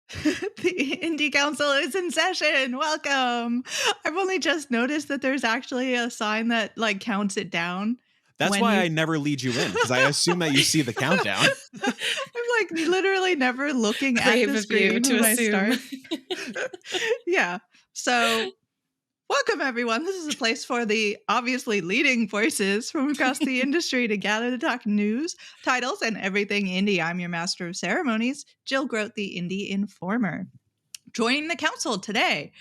The Indie Council is in session. Welcome. I've only just noticed that there's actually a sign that like counts it down. That's when why you I never lead you in, because I assume that you see the countdown. I'm like literally never looking at Brave the of you screen to when I assume. start. Yeah. So welcome everyone. This is a place for the obviously leading voices from across the industry to gather to talk news, titles, and everything indie. I'm your master of ceremonies, Jill Grote, the Indie Informer. Joining the council today,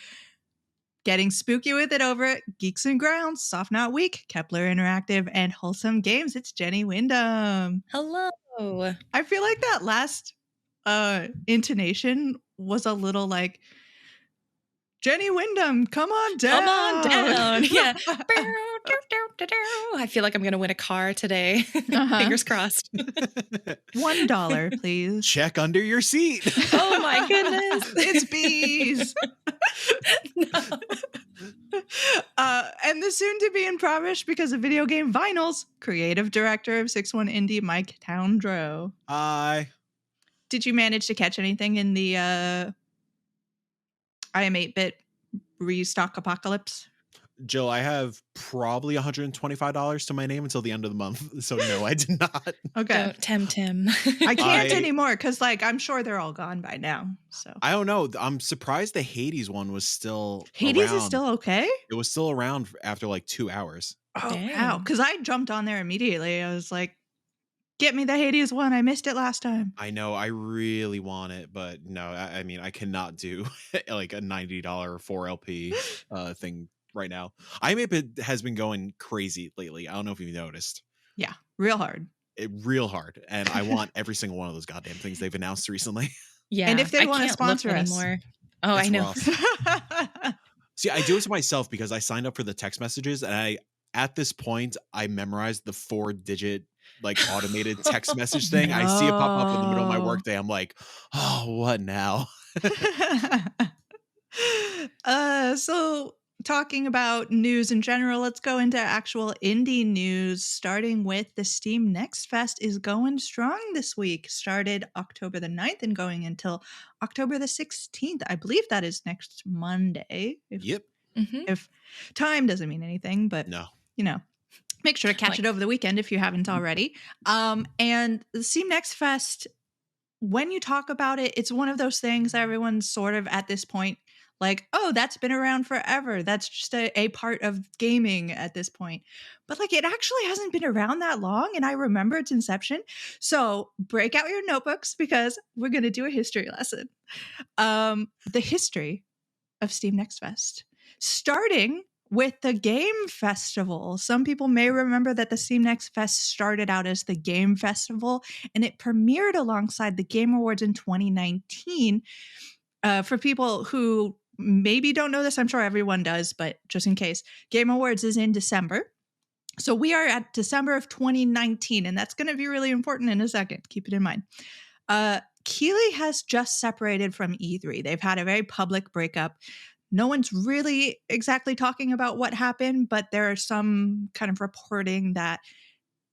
getting spooky with it over at Geeks and Grounds, Soft Not Week, Kepler Interactive, and Wholesome Games. It's Jenny Wyndham. Hello. I feel like that last intonation was a little like, Jenny Wyndham, come on down. Come on down. Yeah. I feel like I'm going to win a car today. Fingers crossed. $1, please. Check under your seat. Oh my goodness. It's bees. No. And the soon to be impoverished because of video game vinyls, creative director of 61 Indie, Mike Towndrow. Hi. Did you manage to catch anything in the I am 8-bit restock apocalypse? Jill, I have probably $125 to my name until the end of the month. So no, I did not. Okay. Don't tempt him. I can't anymore because like I'm sure they're all gone by now. So I don't know. I'm surprised the Hades one was still Hades around. is still okay? It was still around after like 2 hours. Oh Dang. wow. Because I jumped on there immediately. I was like, get me the Hades one. I missed it last time. I know. I really want it, but no, I mean, I cannot do like a $90 4LP thing right now. IMAP has been going crazy lately. I don't know if you've noticed. Yeah, real hard. Real hard. And I want every single one of those goddamn things they've announced recently. Yeah. And if they I want to can't sponsor look us anymore. Oh, It's I know. rough. See, I do it to myself because I signed up for the text messages, and at this point I memorized the 4-digit like automated text message thing. I see it pop up in the middle of my workday. I'm like, oh, what now? So talking about news in general, let's go into actual indie news, starting with the Steam Next Fest is going strong this week. Started October the 9th and going until October the 16th. I believe that is next Monday. Yep. If time doesn't mean anything, but No. you know, make sure to catch it over the weekend if you haven't already. And the Steam Next Fest, when you talk about it, it's one of those things that everyone's sort of at this point like, oh, that's been around forever. That's just a part of gaming at this point. But like, it actually hasn't been around that long. And I remember its inception. So break out your notebooks because we're going to do a history lesson. The history of Steam Next Fest, starting with the Game Festival. Some people may remember that the Steam Next Fest started out as the Game Festival, and it premiered alongside the Game Awards in 2019. For people who maybe don't know this, I'm sure everyone does, but just in case, Game Awards is in December. So we are at December of 2019, and that's going to be really important in a second. Keep it in mind. Keighley has just separated from E3. They've had a very public breakup. No one's really exactly talking about what happened, but there are some kind of reporting that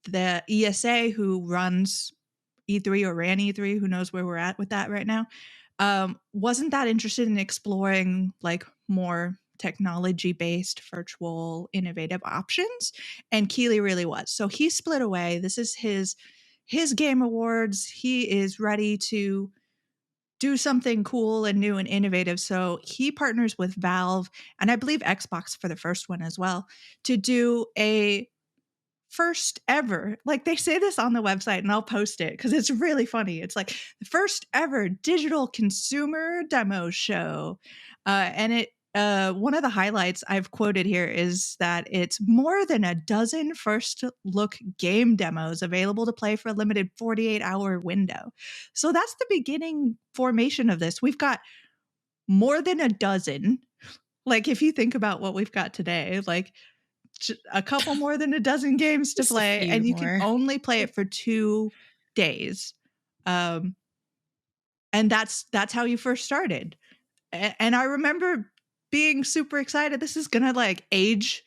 the ESA, who runs E3 or ran E3, who knows where we're at with that right now, wasn't that interested in exploring like more technology-based virtual innovative options, and Keighley really was. So he split away. This is his Game Awards. He is ready to do something cool and new and innovative. So he partners with Valve and I believe Xbox for the first one as well to do a first ever, like they say this on the website and I'll post it because it's really funny. It's like the first ever digital consumer demo show. And it one of the highlights I've quoted here is that it's more than a dozen first look game demos available to play for a limited 48-hour window. So that's the beginning formation of this. We've got more than a dozen. Like if you think about what we've got today, like a couple more than a dozen games to play, and you can only play it for 2 days. And that's how you first started. And I remember being super excited. This is gonna like age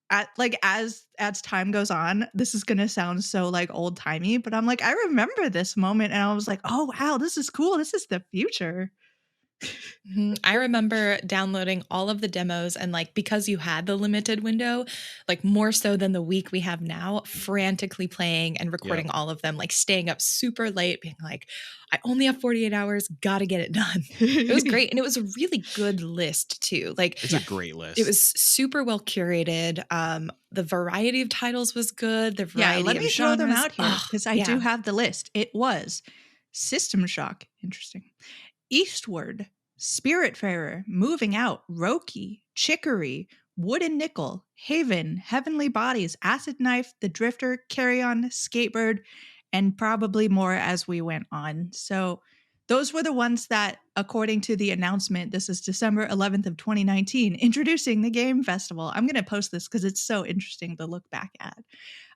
at like as time goes on. This is gonna sound so like old timey, but I'm like, I remember this moment, and I was like, oh wow, this is cool. This is the future. I remember downloading all of the demos and like because you had the limited window, like more so than the week we have now, frantically playing and Yep. recording all of them, like staying up super late, being like, I only have 48 hours, gotta get it done. It was great. And it was a really good list too. Like It's a great list. it was super well curated. The variety of titles was good. The Yeah, variety let of me throw them genres. out here because I do have the list. It was System Shock, interesting. Eastward, Spiritfarer, Moving Out, Roki, Chicory, Wood and Nickel, Haven, Heavenly Bodies, Acid Knife, The Drifter, Carry On, Skatebird, and probably more as we went on. So those were the ones that, according to the announcement, this is December 11th of 2019, introducing the Game Festival. I'm going to post this because it's so interesting to look back at.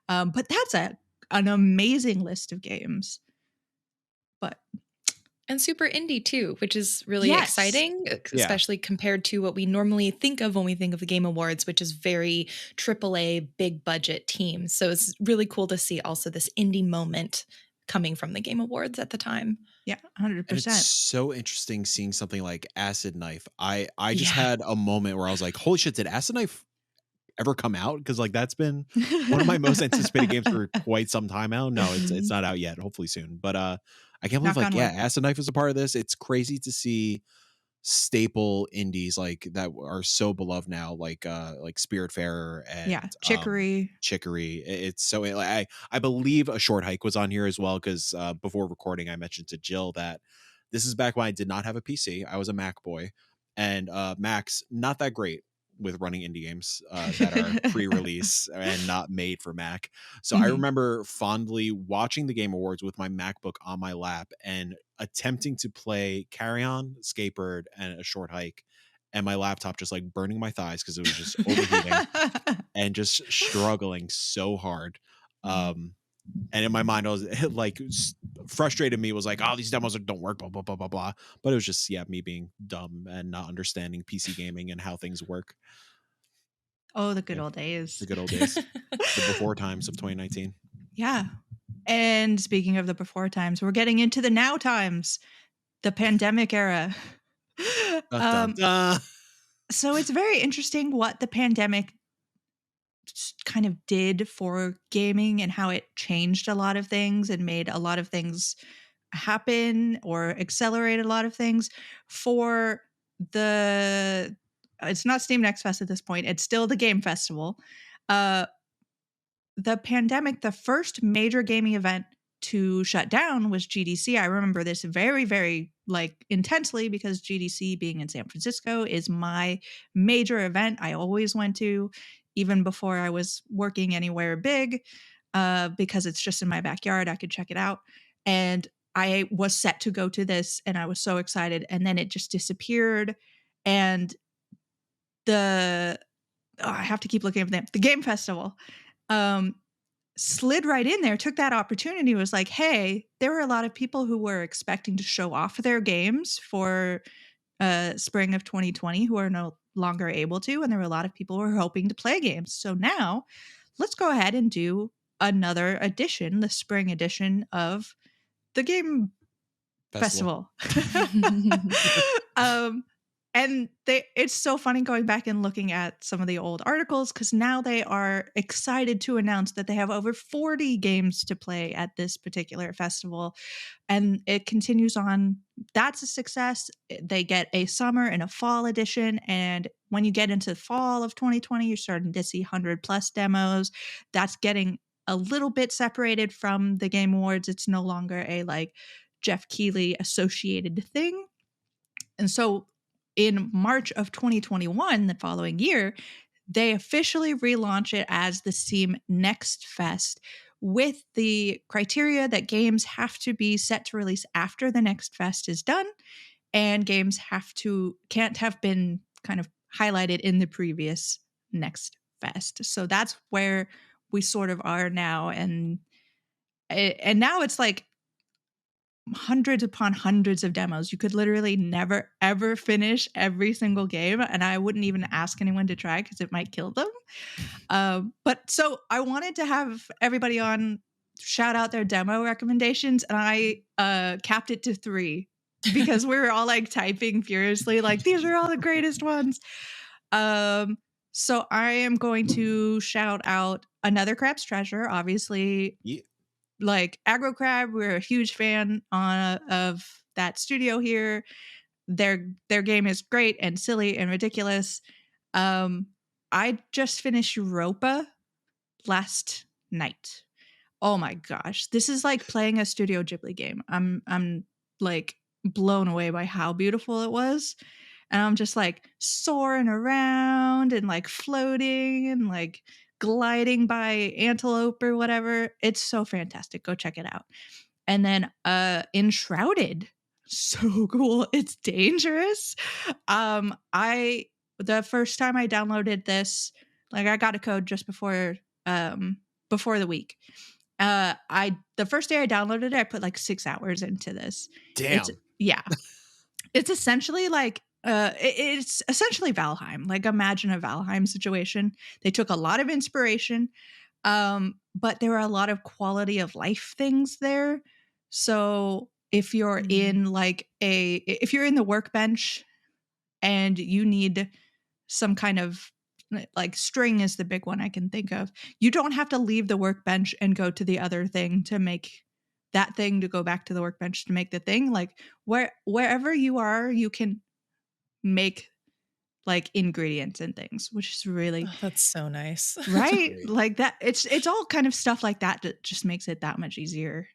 But that's an amazing list of games. But and super indie too, which is really exciting, especially compared to what we normally think of when we think of the Game Awards, which is very AAA, big budget teams. So it's really cool to see also this indie moment coming from the Game Awards at the time. Yeah, 100%. And it's so interesting seeing something like Acid Knife. I just had a moment where I was like, holy shit, did Acid Knife ever come out? Because like that's been one of my most anticipated games for quite some time now. No, it's not out yet. Hopefully soon. But I can't believe Acid Knife is a part of this. It's crazy to see staple indies like that are so beloved now, like Spiritfarer and Chicory. It's so like I believe A Short Hike was on here as well because before recording I mentioned to Jill that this is back when I did not have a PC. I was a Mac boy, and Mac's not that great with running indie games that are pre-release and not made for Mac. So I remember fondly watching the Game Awards with my MacBook on my lap and attempting to play Carry On, Skatebird, and A Short Hike, and my laptop just like burning my thighs because it was just overheating and just struggling so hard. And in my mind, I was like, frustrated me was like, oh, these demos don't work, blah, blah, blah, blah, blah. But it was just, me being dumb and not understanding PC gaming and how things work. Oh, the good old days. The good old days. The before times of 2019. Yeah. And speaking of the before times, we're getting into the now times, the pandemic era. So it's very interesting what the pandemic kind of did for gaming and how it changed a lot of things and made a lot of things happen or accelerate a lot of things. For the it's not Steam Next Fest at this point, it's still the Game Festival. The pandemic, the first major gaming event to shut down was GDC. I remember this very, very like intensely because GDC being in San Francisco is my major event I always went to, even before I was working anywhere big, because it's just in my backyard. I could check it out. And I was set to go to this and I was so excited. And then it just disappeared. And I have to keep looking at the Game Festival. Slid right in there, took that opportunity, was like, hey, there were a lot of people who were expecting to show off their games for spring of 2020 who are no longer able to, and there were a lot of people who were hoping to play games. So now let's go ahead and do another edition, the spring edition of the Game Festival. And it's so funny going back and looking at some of the old articles because now they are excited to announce that they have over 40 games to play at this particular festival. And it continues on. That's a success. They get a summer and a fall edition. And when you get into fall of 2020, you're starting to see 100+ demos. That's getting a little bit separated from the Game Awards. It's no longer a like Jeff Keighley associated thing. And so in March of 2021, the following year, they officially relaunch it as the Steam Next Fest with the criteria that games have to be set to release after the Next Fest is done, and games can't have been kind of highlighted in the previous Next Fest. So that's where we sort of are now, and now it's like hundreds upon hundreds of demos. You could literally never ever finish every single game, and I wouldn't even ask anyone to try because it might kill them. But so I wanted to have everybody on shout out their demo recommendations, and I capped it to 3 because we were all like typing furiously, like these are all the greatest ones. So I am going to shout out another Crab's Treasure, obviously. Yeah. Like Aggro Crab, we're a huge fan of that studio here. Their game is great and silly and ridiculous. I just finished Europa last night. Oh my gosh, this is like playing a Studio Ghibli game. I'm like blown away by how beautiful it was. And I'm just like soaring around and like floating and like gliding by antelope or whatever. It's so fantastic. Go check it out. And then Enshrouded. So cool. It's dangerous. The first time I downloaded this, like I got a code just before the week. The first day I downloaded it, I put like 6 hours into this. Damn. It's essentially like it's essentially Valheim. Like imagine a Valheim situation. They took a lot of inspiration, but there are a lot of quality of life things there. So if you're in if you're in the workbench and you need some kind of like string is the big one I can think of. You don't have to leave the workbench and go to the other thing to make that thing to go back to the workbench to make the thing. Like wherever you are, you can make like ingredients and things, which is really that's so nice. Right? Like that it's all kind of stuff like that just makes it that much easier.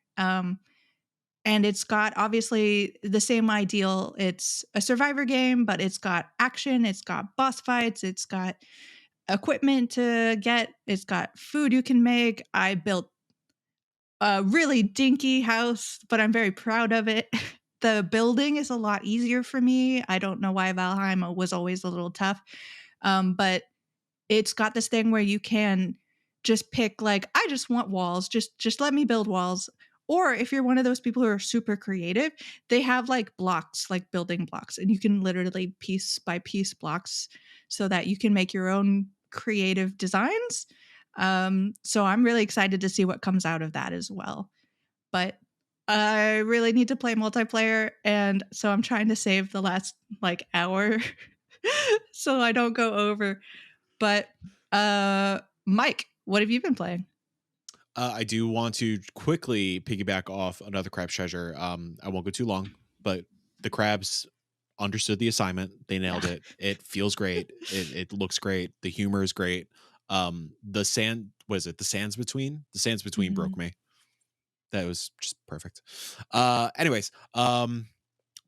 And it's got obviously the same ideal. It's a survivor game, but it's got action, it's got boss fights, it's got equipment to get, it's got food you can make. I built a really dinky house, but I'm very proud of it. The building is a lot easier for me. I don't know why Valheim was always a little tough. But it's got this thing where you can just pick like, I just want walls. Just let me build walls. Or if you're one of those people who are super creative, they have like blocks, like building blocks, and you can literally piece by piece blocks so that you can make your own creative designs. So I'm really excited to see what comes out of that as well. But I really need to play multiplayer, and so I'm trying to save the last like hour so I don't go over. But Mike, what have you been playing? I do want to quickly piggyback off another Crab's Treasure. I won't go too long, but the Crabs understood the assignment. They nailed it. It feels great. It looks great. The humor is great. The sand, was it the sands between? The sands between broke me. That was just perfect. Anyways,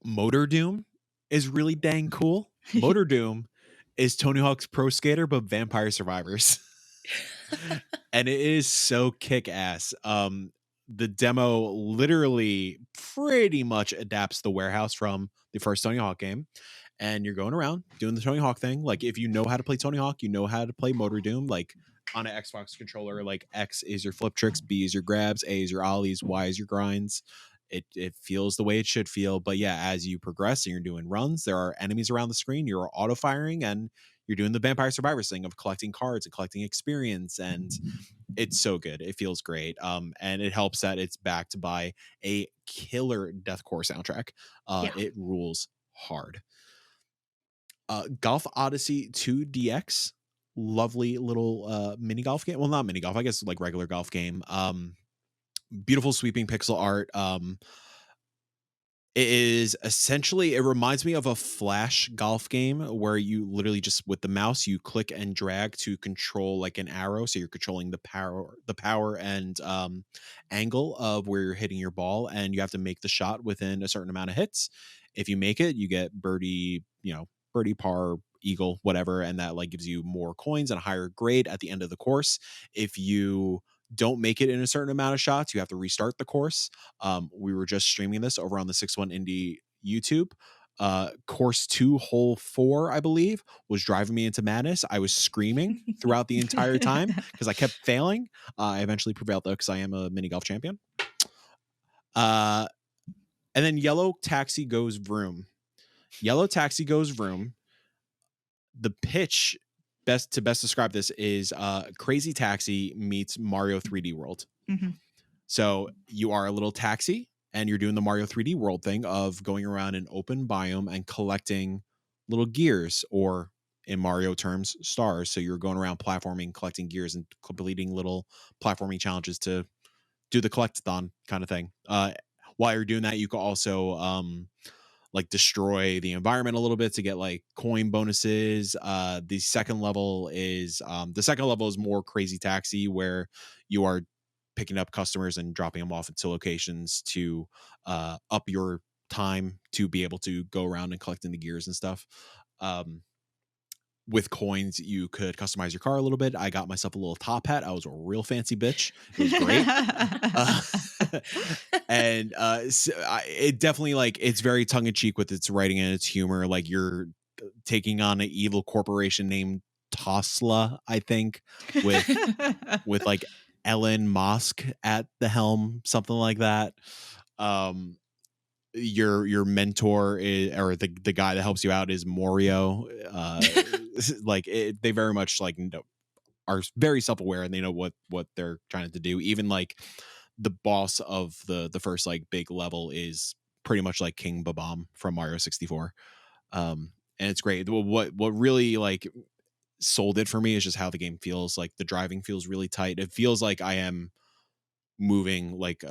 Motor Doom is really dang cool. Motor Doom is Tony Hawk's Pro Skater, but Vampire Survivors. And it is so kick-ass. The demo literally pretty much adapts the warehouse from the first Tony Hawk game. And you're going around doing the Tony Hawk thing. Like, if you know how to play Tony Hawk, you know how to play Motor Doom. Like, on an Xbox controller, like, X is your flip tricks, B is your grabs, A is your ollies, Y is your grinds. It feels the way it should feel. But yeah, as you progress and you're doing runs, there are enemies around the screen. You're auto-firing, and you're doing the Vampire Survivors thing of collecting cards and collecting experience, and it's so good. It feels great. And it helps that it's backed by a killer deathcore soundtrack. It rules hard. Golf Odyssey 2 DX, lovely little mini golf game. Well, not mini golf, I guess like regular golf game. Beautiful sweeping pixel art. It is essentially, it reminds me of a Flash golf game where you literally just with the mouse, you click and drag to control like an arrow. So you're controlling the power and angle of where you're hitting your ball, and you have to make the shot within a certain amount of hits. If you make it, you get birdie, birdie, par, eagle, whatever. And that like gives you more coins and a higher grade at the end of the course. If you don't make it in a certain amount of shots, you have to restart the course. We were just streaming this over on the 6-1 Indie YouTube. Course 2, hole 4, I believe, was driving me into madness. I was screaming throughout the entire time because I kept failing. I eventually prevailed though, because I am a mini golf champion. And then Yellow Taxi Goes Vroom. Yellow Taxi Goes Vroom. The pitch best describe this is Crazy Taxi meets Mario 3D World. So you are a little taxi, and you're doing the Mario 3D World thing of going around an open biome and collecting little gears, or in Mario terms, stars. So you're going around platforming, collecting gears, and completing little platforming challenges to do the collectathon kind of thing. While you're doing that, you can also like destroy the environment a little bit to get like coin bonuses. The second level is more Crazy Taxi, where you are picking up customers and dropping them off into locations to up your time to be able to go around and collecting the gears and stuff. With coins, you could customize your car a little bit. I got myself a little top hat. I was a real fancy bitch. It was great. And it definitely, like, it's very tongue-in-cheek with its writing and its humor. Like, you're taking on an evil corporation named Tosla, I think, with like Elon Musk at the helm, something like that. Your mentor is, or the guy that helps you out, is Morio. Like, they very much like are very self-aware, and they know what they're trying to do. Even like the boss of the first like big level is pretty much like King Babam from Mario 64. And it's great. What really like sold it for me is just how the game feels. Like, the driving feels really tight. It feels like I am moving like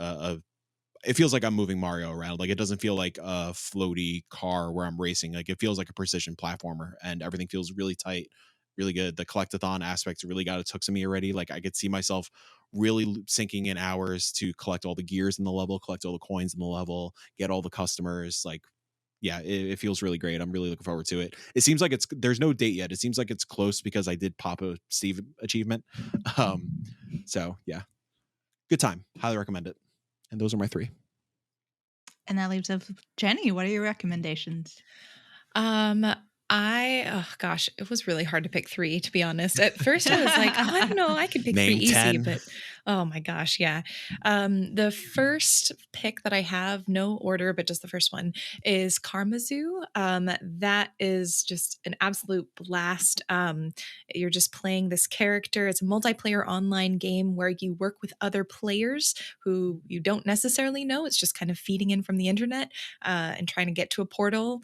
it feels like I'm moving Mario around. Like, it doesn't feel like a floaty car where I'm racing. Like, it feels like a precision platformer, and everything feels really tight, really good. The collectathon aspects really got its hooks in me already. Like, I could see myself really sinking in hours to collect all the gears in the level, collect all the coins in the level, get all the customers. Like, yeah, it feels really great. I'm really looking forward to it. It seems like there's no date yet. It seems like it's close because I did pop a Steve achievement. So yeah, good time. Highly recommend it. And those are my 3. And that leaves us with Jenny. What are your recommendations? Oh gosh, it was really hard to pick 3, to be honest. At first I was like, I don't know, I could pick 3 easy, 10. But oh my gosh, yeah. The first pick that I have, no order, but just the first one, is Karmazoo. That is just an absolute blast. You're just playing this character. It's a multiplayer online game where you work with other players who you don't necessarily know. It's just kind of feeding in from the internet and trying to get to a portal.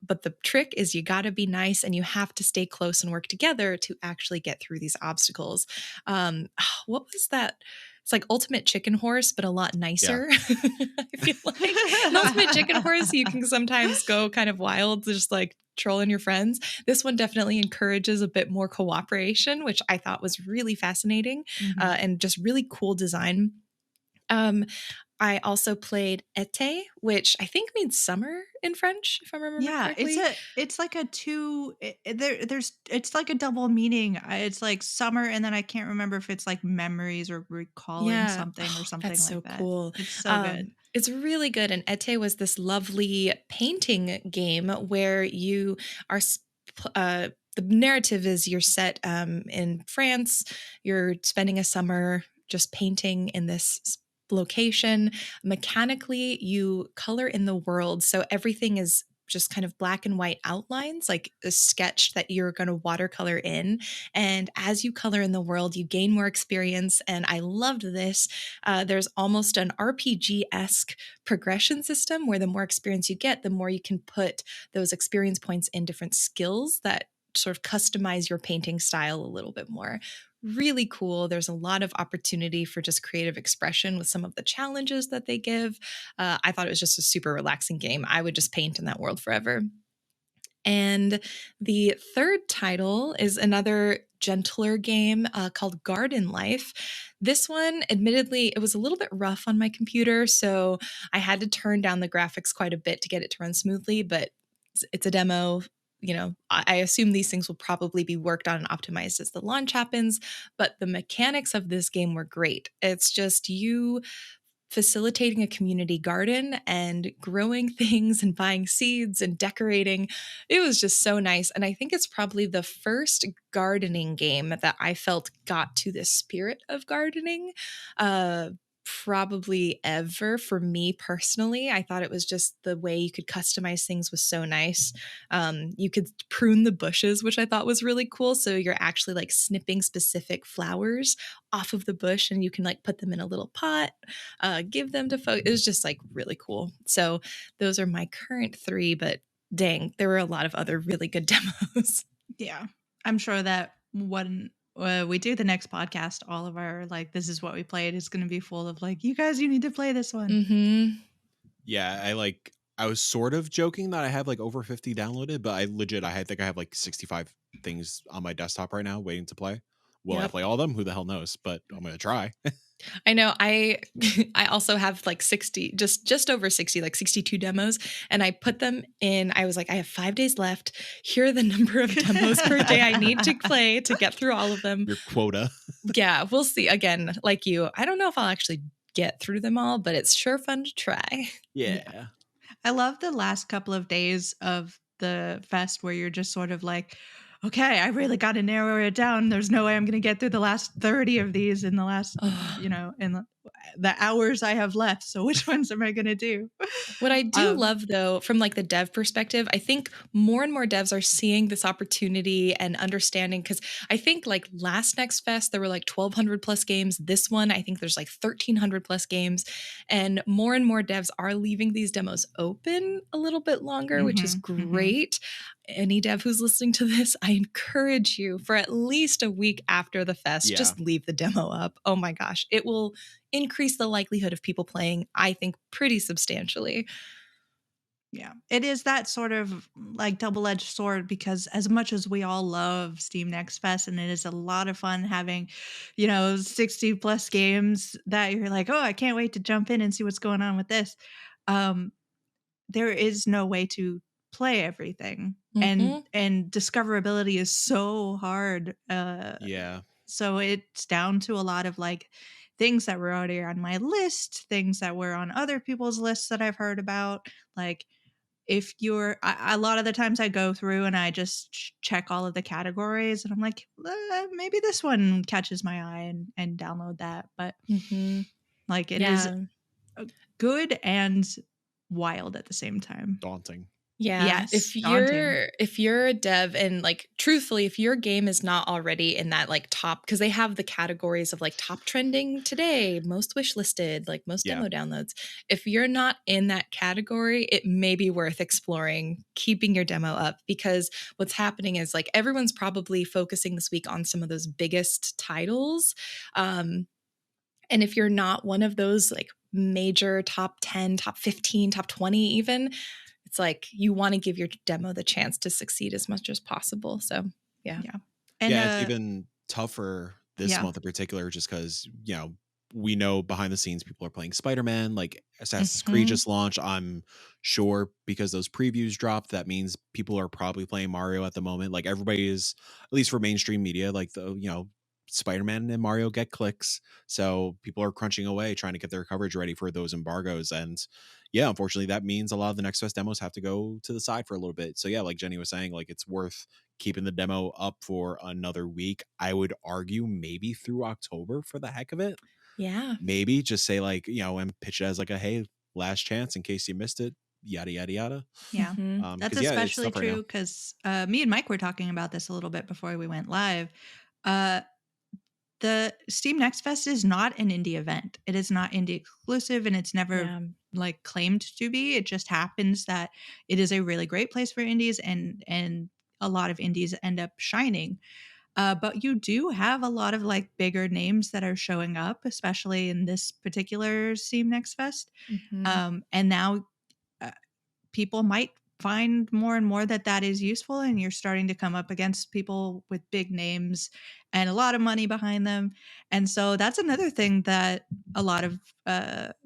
But the trick is you got to be nice, and you have to stay close and work together to actually get through these obstacles. What was that? It's like Ultimate Chicken Horse, but a lot nicer. Yeah. I feel like in Ultimate Chicken Horse, you can sometimes go kind of wild, just like trolling your friends. This one definitely encourages a bit more cooperation, which I thought was really fascinating, and just really cool design. I also played été, which I think means summer in French, if I remember correctly. It's like a it's like a double meaning. It's like summer, and then I can't remember if it's like memories or recalling something or something that's like so that. Cool. It's so good. It's really good. And été was this lovely painting game where you are the narrative is you're set in France. You're spending a summer just painting in this location. Mechanically, you color in the world, so everything is just kind of black and white outlines, like a sketch that you're going to watercolor in. And as you color in the world, you gain more experience. And I loved this. There's almost an RPG-esque progression system where the more experience you get, the more you can put those experience points in different skills that sort of customize your painting style a little bit more. Really cool. There's a lot of opportunity for just creative expression with some of the challenges that they give. I thought it was just a super relaxing game. I would just paint in that world forever. And the third title is another gentler game called Garden Life. This one, admittedly, it was a little bit rough on my computer, so I had to turn down the graphics quite a bit to get it to run smoothly, but it's a demo. You know, I assume these things will probably be worked on and optimized as the launch happens, but the mechanics of this game were great. It's just you facilitating a community garden and growing things and buying seeds and decorating. It was just so nice. And I think it's probably the first gardening game that I felt got to the spirit of gardening. probably ever for me personally. I thought it was just the way you could customize things was so nice. You could prune the bushes, which I thought was really cool. So you're actually like snipping specific flowers off of the bush and you can like put them in a little pot, give them to folks. It was just like really cool. So those are my current 3, but dang, there were a lot of other really good demos. Yeah. I'm sure that when we do the next podcast, all of our like, this is what we played is going to be full of like, you guys, you need to play this one. Mm-hmm. Yeah, I was sort of joking that I have like over 50 downloaded, but I think I have like 65 things on my desktop right now waiting to play. Will I play all of them? Who the hell knows? But I'm gonna try. I know. I also have like 60, just over 60, like 62 demos, and I put them in. I was like, I have 5 days left. Here are the number of demos per day I need to play to get through all of them. Your quota. Yeah, we'll see. Again, like you, I don't know if I'll actually get through them all, but it's sure fun to try. Yeah. I love the last couple of days of the fest where you're just sort of like, okay, I really got to narrow it down. There's no way I'm going to get through the last 30 of these in the last, in the hours I have left. So which ones am I going to do? What I do love though, from like the dev perspective, I think more and more devs are seeing this opportunity and understanding, because I think like last Next Fest, there were like 1,200 plus games. This one, I think there's like 1,300 plus games, and more devs are leaving these demos open a little bit longer, which is great. Any dev who's listening to this, I encourage you for at least a week after the fest, just leave the demo up. Oh my gosh, it will increase the likelihood of people playing, I think, pretty substantially. Yeah, it is that sort of like double-edged sword, because as much as we all love Steam Next Fest and it is a lot of fun having, 60 plus games that you're like, oh, I can't wait to jump in and see what's going on with this. There is no way to play everything, and discoverability is so hard. So it's down to a lot of like things that were already on my list, things that were on other people's lists that I've heard about. Like if you're, a lot of the times I go through and I just check all of the categories and I'm like, maybe this one catches my eye and download that. But like it is good and wild at the same time. Daunting. Yeah. Yes, if you're a dev and like truthfully, if your game is not already in that like top, because they have the categories of like top trending today, most wish listed, like most demo downloads. If you're not in that category, it may be worth exploring keeping your demo up, because what's happening is like everyone's probably focusing this week on some of those biggest titles. And if you're not one of those like major top 10, top 15, top 20 even, it's like you want to give your demo the chance to succeed as much as possible. So, yeah. And, it's even tougher this month in particular, just because, we know behind the scenes people are playing Spider-Man, like Assassin's Creed just launched. I'm sure because those previews dropped, that means people are probably playing Mario at the moment. Like everybody is, at least for mainstream media, like Spider-Man and Mario get clicks, so people are crunching away trying to get their coverage ready for those embargoes. And unfortunately that means a lot of the Next Fest demos have to go to the side for a little bit. So like Jenny was saying, like it's worth keeping the demo up for another week. I would argue maybe through October for the heck of it. Maybe just say like, and pitch it as like a, hey, last chance in case you missed it, yada yada yada. That's especially true because me and Mike were talking about this a little bit before we went live. The Steam Next Fest is not an indie event. It is not indie exclusive, and it's never like claimed to be. It just happens that it is a really great place for indies, and a lot of indies end up shining. But you do have a lot of like bigger names that are showing up, especially in this particular Steam Next Fest. And now people might find more and more that is useful, and you're starting to come up against people with big names and a lot of money behind them. And so that's another thing that a lot of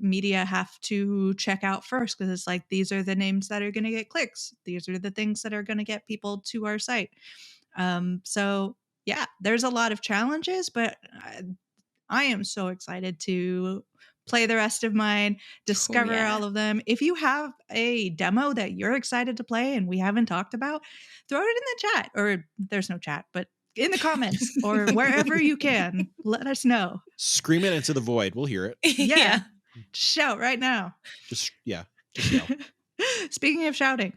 media have to check out first, because it's like, these are the names that are going to get clicks. These are the things that are going to get people to our site. So yeah, there's a lot of challenges, but I am so excited to play the rest of mine, discover all of them. If you have a demo that you're excited to play and we haven't talked about, throw it in the chat, or there's no chat, but in the comments or wherever you can. Let us know. Scream it into the void. We'll hear it. Yeah. Shout right now. Just yell. Speaking of shouting,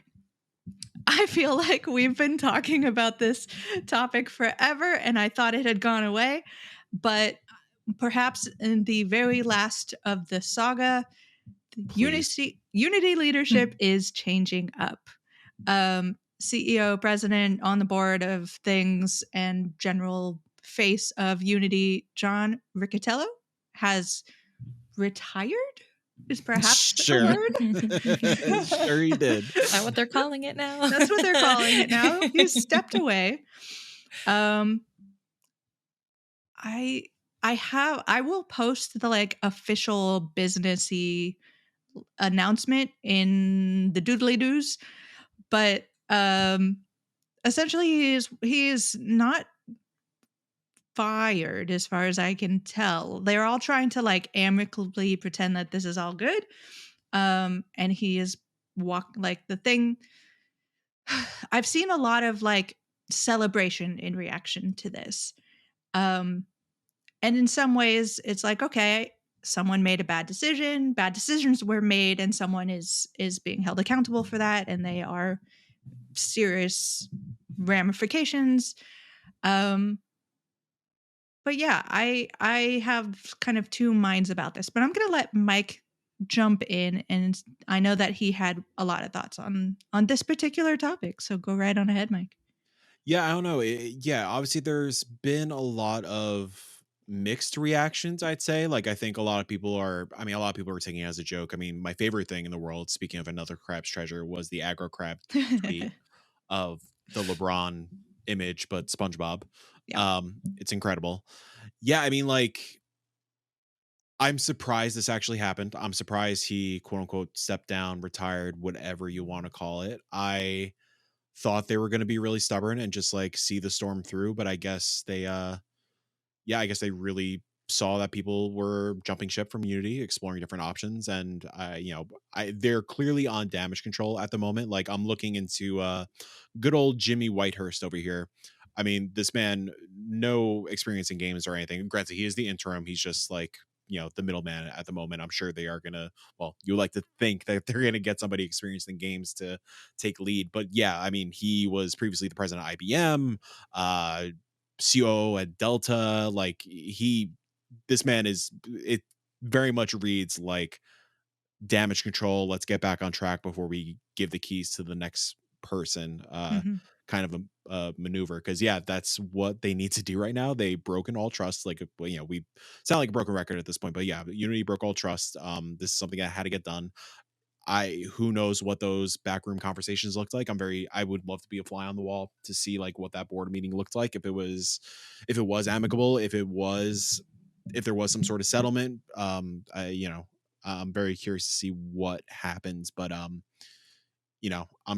I feel like we've been talking about this topic forever and I thought it had gone away, but perhaps in the very last of the saga, Unity leadership is changing up. CEO, president, on the board of things, and general face of Unity, John Riccatello, has retired. Is perhaps sure. a word? Sure he did. Is that what they're calling it now? That's what they're calling it now. He's stepped away. I will post the like official businessy announcement in the doodly doos, but essentially he is not fired as far as I can tell. They're all trying to like amicably pretend that this is all good. And he is the thing. I've seen a lot of like celebration in reaction to this. And in some ways it's like, okay, someone made a bad decision, bad decisions were made, and someone is being held accountable for that, and they are serious ramifications. But yeah, I have kind of two minds about this, but I'm going to let Mike jump in, and I know that he had a lot of thoughts on this particular topic, so go right on ahead, Mike. Yeah, I don't know. Obviously there's been a lot of mixed reactions, I'd say. Like, I think a lot of people are taking it as a joke. I mean, my favorite thing in the world, speaking of another crab's treasure, was the aggro crab tweet of the LeBron image, but SpongeBob. Yeah. It's incredible. Yeah, I mean, like, I'm surprised this actually happened. I'm surprised he, quote unquote, stepped down, retired, whatever you want to call it. I thought they were going to be really stubborn and just like see the storm through, but I guess they really saw that people were jumping ship from Unity, exploring different options, and they're clearly on damage control at the moment. Like, I'm looking into good old Jimmy Whitehurst over here. I mean, this man, no experience in games or anything. Granted, he is the interim. He's just like, the middleman at the moment. I'm sure they are gonna, well, you like to think that they're gonna get somebody experienced in games to take lead. But yeah, I mean, he was previously the president of IBM, COO at Delta. Like, this man it very much reads like damage control. Let's get back on track before we give the keys to the next person. Kind of a maneuver, because that's what they need to do right now. They broken all trust. Like, we sound like a broken record at this point, but yeah, Unity broke all trust. This is something that had to get done. Who knows what those backroom conversations looked like. I would love to be a fly on the wall to see like what that board meeting looked like, if it was amicable, if there was some sort of settlement. I'm very curious to see what happens, but I'm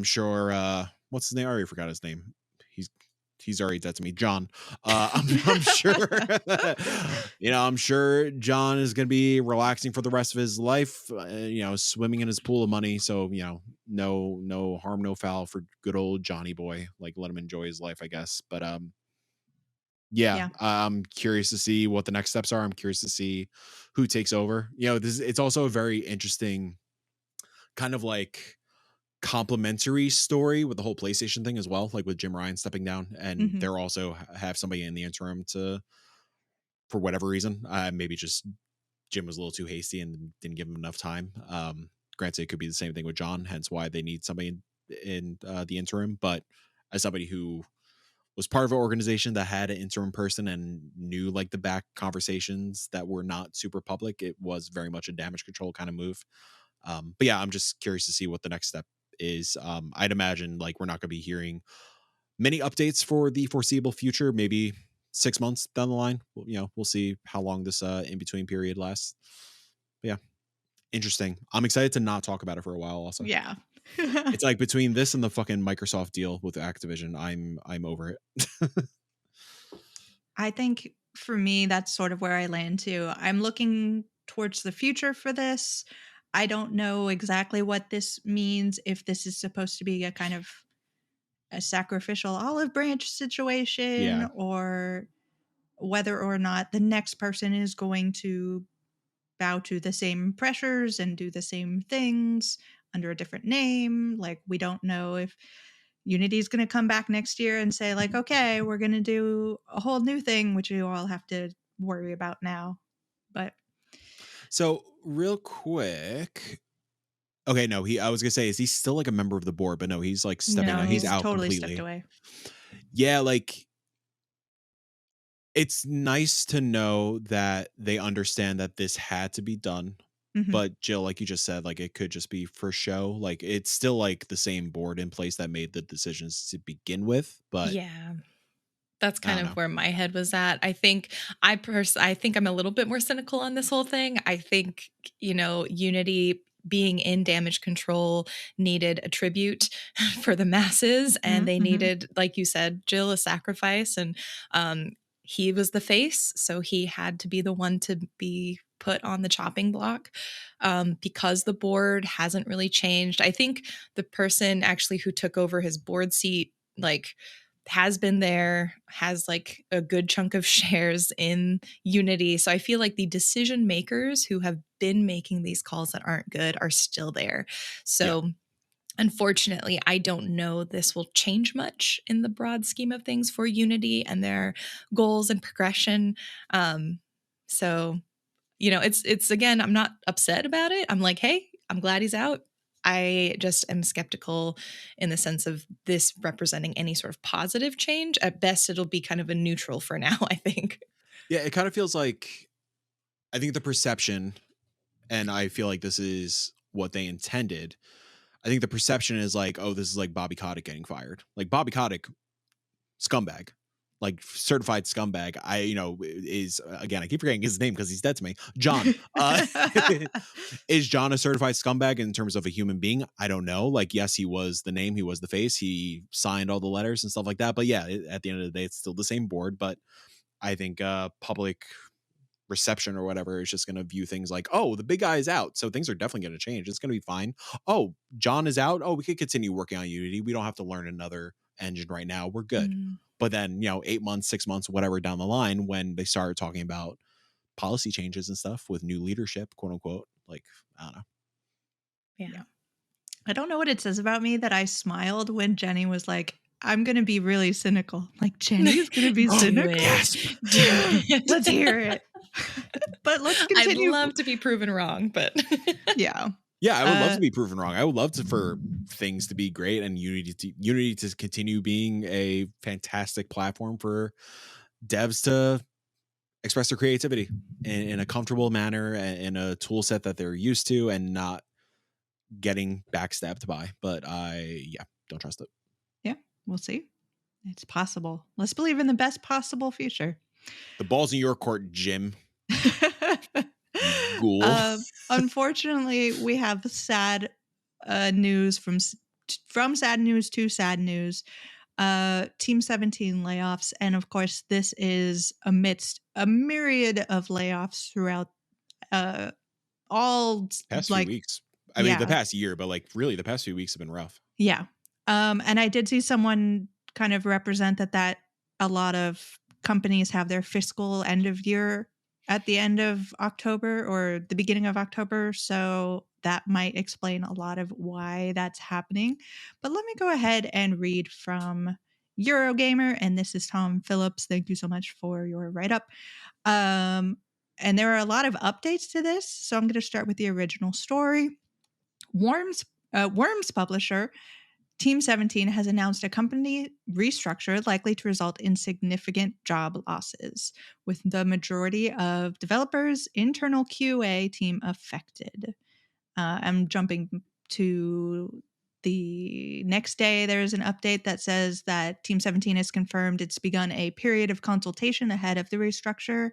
sure what's his name? I already forgot his name. He's already dead to me. John. I'm sure. I'm sure John is going to be relaxing for the rest of his life. Swimming in his pool of money. So no harm, no foul for good old Johnny boy. Like, let him enjoy his life, I guess. But I'm curious to see what the next steps are. I'm curious to see who takes over. It's also a very interesting kind of like complementary story with the whole PlayStation thing as well, like with Jim Ryan stepping down, and they're also have somebody in the interim for whatever reason, maybe just Jim was a little too hasty and didn't give him enough time. Granted, it could be the same thing with John, hence why they need somebody in the interim. But as somebody who was part of an organization that had an interim person and knew like the back conversations that were not super public, it was very much a damage control kind of move. But yeah, I'm just curious to see what the next step is. I'd imagine like we're not going to be hearing many updates for the foreseeable future. Maybe 6 months down the line, we'll see how long this in between period lasts. But yeah, interesting. I'm excited to not talk about it for a while. Also, yeah, it's like between this and the fucking Microsoft deal with Activision, I'm over it. I think for me, that's sort of where I land too. I'm looking towards the future for this. I don't know exactly what this means, if this is supposed to be a kind of a sacrificial olive branch situation, Yeah. or whether or not the next person is going to bow to the same pressures and do the same things under a different name. Like, we don't know if Unity's going to come back next year and say, like, okay, we're going to do a whole new thing, which you all have to worry about now. But so real quick, okay, no, I was gonna say, is he still like a member of the board? But no, he's like stepping no, out. He's he's out totally stepped completely. away. Yeah, like it's nice to know that they understand that this had to be done. Mhm. But Jill, like you just said, like it could just be for show. Like it's still like the same board in place that made the decisions to begin with. But Yeah. That's I kind don't of know. where my head was at. I think I think I'm a little bit more cynical on this whole thing. I think, Unity being in damage control needed a tribute for the masses, and they Mhm. needed, like you said, Jill, a sacrifice, and he was the face, so he had to be the one to be put on the chopping block. Because the board hasn't really changed. I think the person actually who took over his board seat, like, has been there, has like a good chunk of shares in Unity. So I feel like the decision makers who have been making these calls that aren't good are still there. Yeah. So unfortunately, I don't know this will change much in the broad scheme of things for Unity and their goals and progression. So it's again, I'm not upset about it. I'm like, hey, I'm glad he's out. I just am skeptical in the sense of this representing any sort of positive change. At best, it'll be kind of a neutral for now, I think. Yeah, it kind of feels like I think the perception, and I feel like this is what they intended. I think the perception is like, oh, this is like Bobby Kotick getting fired. Like Bobby Kotick, scumbag, like certified scumbag. Is again, I keep forgetting his name because he's dead to me. John. Is John a certified scumbag in terms of a human being? I don't know. Like, yes, he was the name, he was the face, he signed all the letters and stuff like that. But yeah, at the end of the day, it's still the same board. But I think public reception or whatever is just going to view things like, oh, the big guy is out, so things are definitely going to change. It's going to be fine. Oh, John is out. Oh, we could continue working on Unity. We don't have to learn another engine right now. We're good. But then, 8 months, 6 months, whatever down the line, when they start talking about policy changes and stuff with new leadership, quote unquote, like, I don't know. Yeah. I don't know what it says about me that I smiled when Jenny was like, I'm going to be really cynical. Like, Jenny's going to be cynical? Let's hear it. But let's continue. I'd love to be proven wrong, but yeah. Yeah, I would love to be proven wrong. I would love for things to be great and Unity to continue being a fantastic platform for devs to express their creativity in a comfortable manner and in a tool set that they're used to and not getting backstabbed by. But don't trust it. Yeah, we'll see. It's possible. Let's believe in the best possible future. The ball's in your court, Jim. Ghoul. Unfortunately, we have sad news from sad news to sad news. Team 17 layoffs, and of course, this is amidst a myriad of layoffs throughout all past few weeks. I mean, the past year, but like really, the past few weeks have been rough. Yeah, and I did see someone kind of represent that a lot of companies have their fiscal end of year at the end of October or the beginning of October. So that might explain a lot of why that's happening. But let me go ahead and read from Eurogamer. And this is Tom Phillips. Thank you so much for your write-up. And there are a lot of updates to this. So I'm going to start with the original story. Worms publisher Team 17 has announced a company restructure likely to result in significant job losses, with the majority of developers' internal QA team affected. I'm jumping to the next day. There's an update that says that Team 17 has confirmed it's begun a period of consultation ahead of the restructure,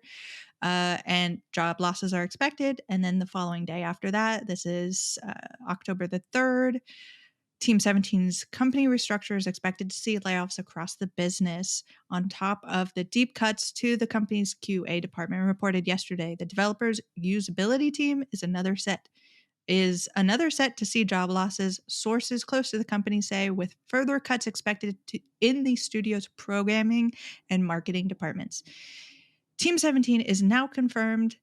and job losses are expected. And then the following day after that, this is October the 3rd, Team 17's company restructure is expected to see layoffs across the business. On top of the deep cuts to the company's QA department reported yesterday, the developers' usability team is another set is another set to see job losses, sources close to the company say, with further cuts expected in the studio's programming and marketing departments. Team 17 has now confirmed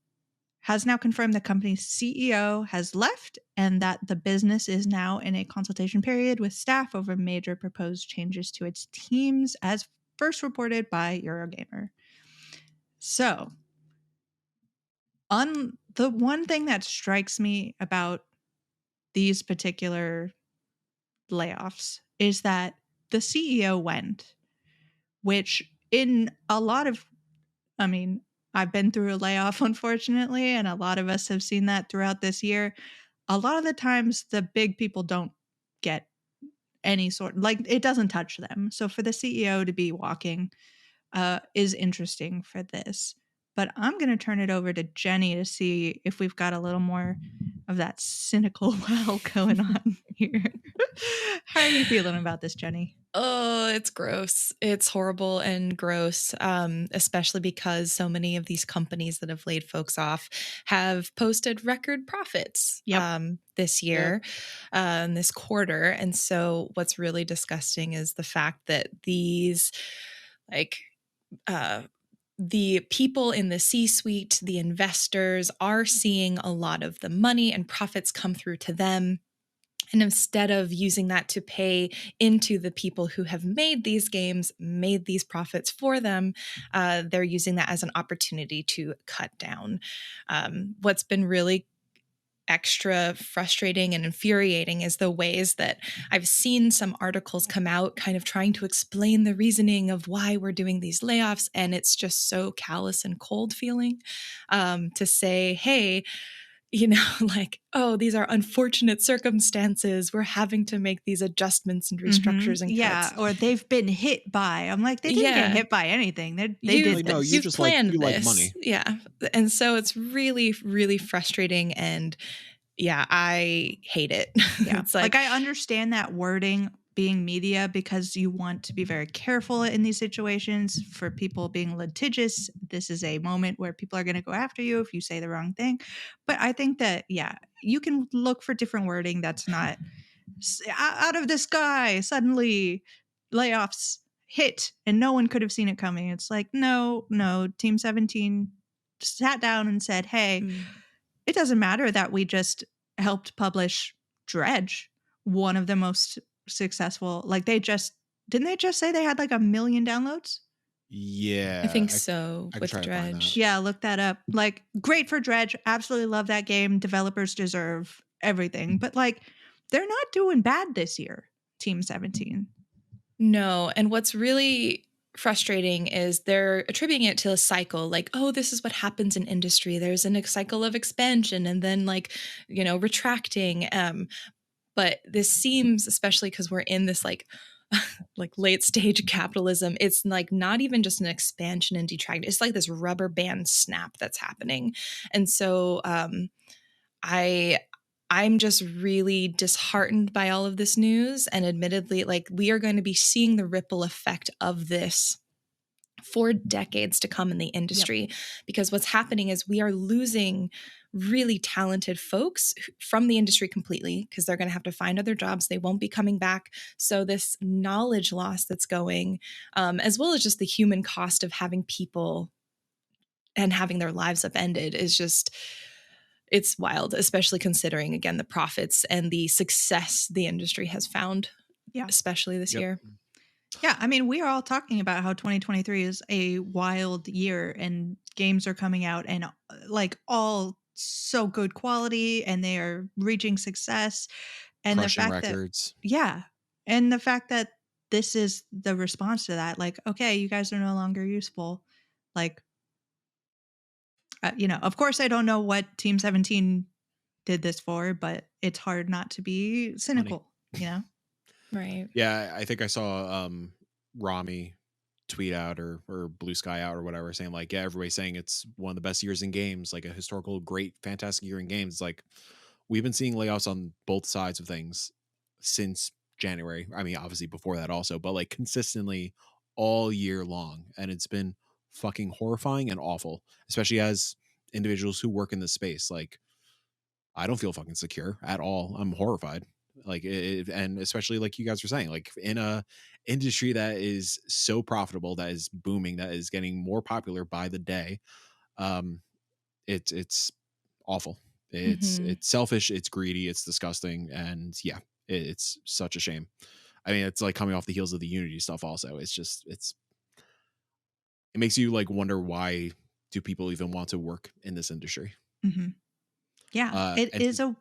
the company's CEO has left and that the business is now in a consultation period with staff over major proposed changes to its teams, as first reported by Eurogamer. So, the one thing that strikes me about these particular layoffs is that the CEO went, which in a lot of, I mean, I've been through a layoff, unfortunately, and a lot of us have seen that throughout this year. A lot of the times, the big people don't get any sort, like, it doesn't touch them. So for the CEO to be walking is interesting for this. But I'm going to turn it over to Jenny to see if we've got a little more of that cynical well going on here. How are you feeling about this, Jenny? Oh, it's gross. It's horrible and gross, especially because so many of these companies that have laid folks off have posted record profits this year, this quarter. And so what's really disgusting is the fact that these, like, the people in the C-suite, the investors, are seeing a lot of the money and profits come through to them. And instead of using that to pay into the people who have made these games, made these profits for them, they're using that as an opportunity to cut down. What's been really extra frustrating and infuriating is the ways that I've seen some articles come out kind of trying to explain the reasoning of why we're doing these layoffs. And it's just so callous and cold feeling to say, hey, like, oh, these are unfortunate circumstances. We're having to make these adjustments and restructures and cuts. Yeah, or they've been hit by. I'm like, they didn't get hit by anything. They did this. You've just planned this. Like money. Yeah. And so it's really, really frustrating. And yeah, I hate it. Yeah. It's like I understand that wording being media because you want to be very careful in these situations for people being litigious. This is a moment where people are going to go after you if you say the wrong thing. But I think that, you can look for different wording that's not out of the sky, suddenly layoffs hit and no one could have seen it coming. It's like, no, Team 17 sat down and said, hey, it doesn't matter that we just helped publish Dredge, one of the most successful, like didn't they just say they had like 1 million downloads? Yeah, I think so. With Dredge. Yeah, look that up. Like, great for Dredge. Absolutely love that game. Developers deserve everything. But like, they're not doing bad this year, Team 17. No. And what's really frustrating is they're attributing it to a cycle, like, oh, this is what happens in industry. There's a cycle of expansion and then retracting. But this seems, especially because we're in this like late stage capitalism, it's like not even just an expansion and detract. It's like this rubber band snap that's happening. And so I'm just really disheartened by all of this news. And admittedly, like, we are going to be seeing the ripple effect of this for decades to come in the industry, because what's happening is we are losing really talented folks from the industry completely because they're going to have to find other jobs. They won't be coming back. So this knowledge loss that's going, as well as just the human cost of having people and having their lives upended, is just, it's wild, especially considering, again, the profits and the success the industry has found, especially this year. Yeah, I mean, we are all talking about how 2023 is a wild year and games are coming out and like all so good quality and they are reaching success. And crushing the fact records. And the fact that this is the response to that, like, okay, you guys are no longer useful. Like, of course, I don't know what Team 17 did this for, but it's hard not to be cynical, Right. Yeah, I think I saw Rami tweet out or Blue Sky out or whatever saying like, yeah, everybody's saying it's one of the best years in games, like a historical, great, fantastic year in games. It's like, we've been seeing layoffs on both sides of things since January. I mean, obviously before that also, but like consistently all year long. And it's been fucking horrifying and awful, especially as individuals who work in this space. Like, I don't feel fucking secure at all. I'm horrified. Like and especially like you guys were saying, like in a industry that is so profitable, that is booming, that is getting more popular by the day. Um, it's awful. It's selfish. It's greedy. It's disgusting. And yeah, it's such a shame. I mean, it's like coming off the heels of the Unity stuff. Also, it's just it makes you like wonder, why do people even want to work in this industry? Mm-hmm. Yeah, And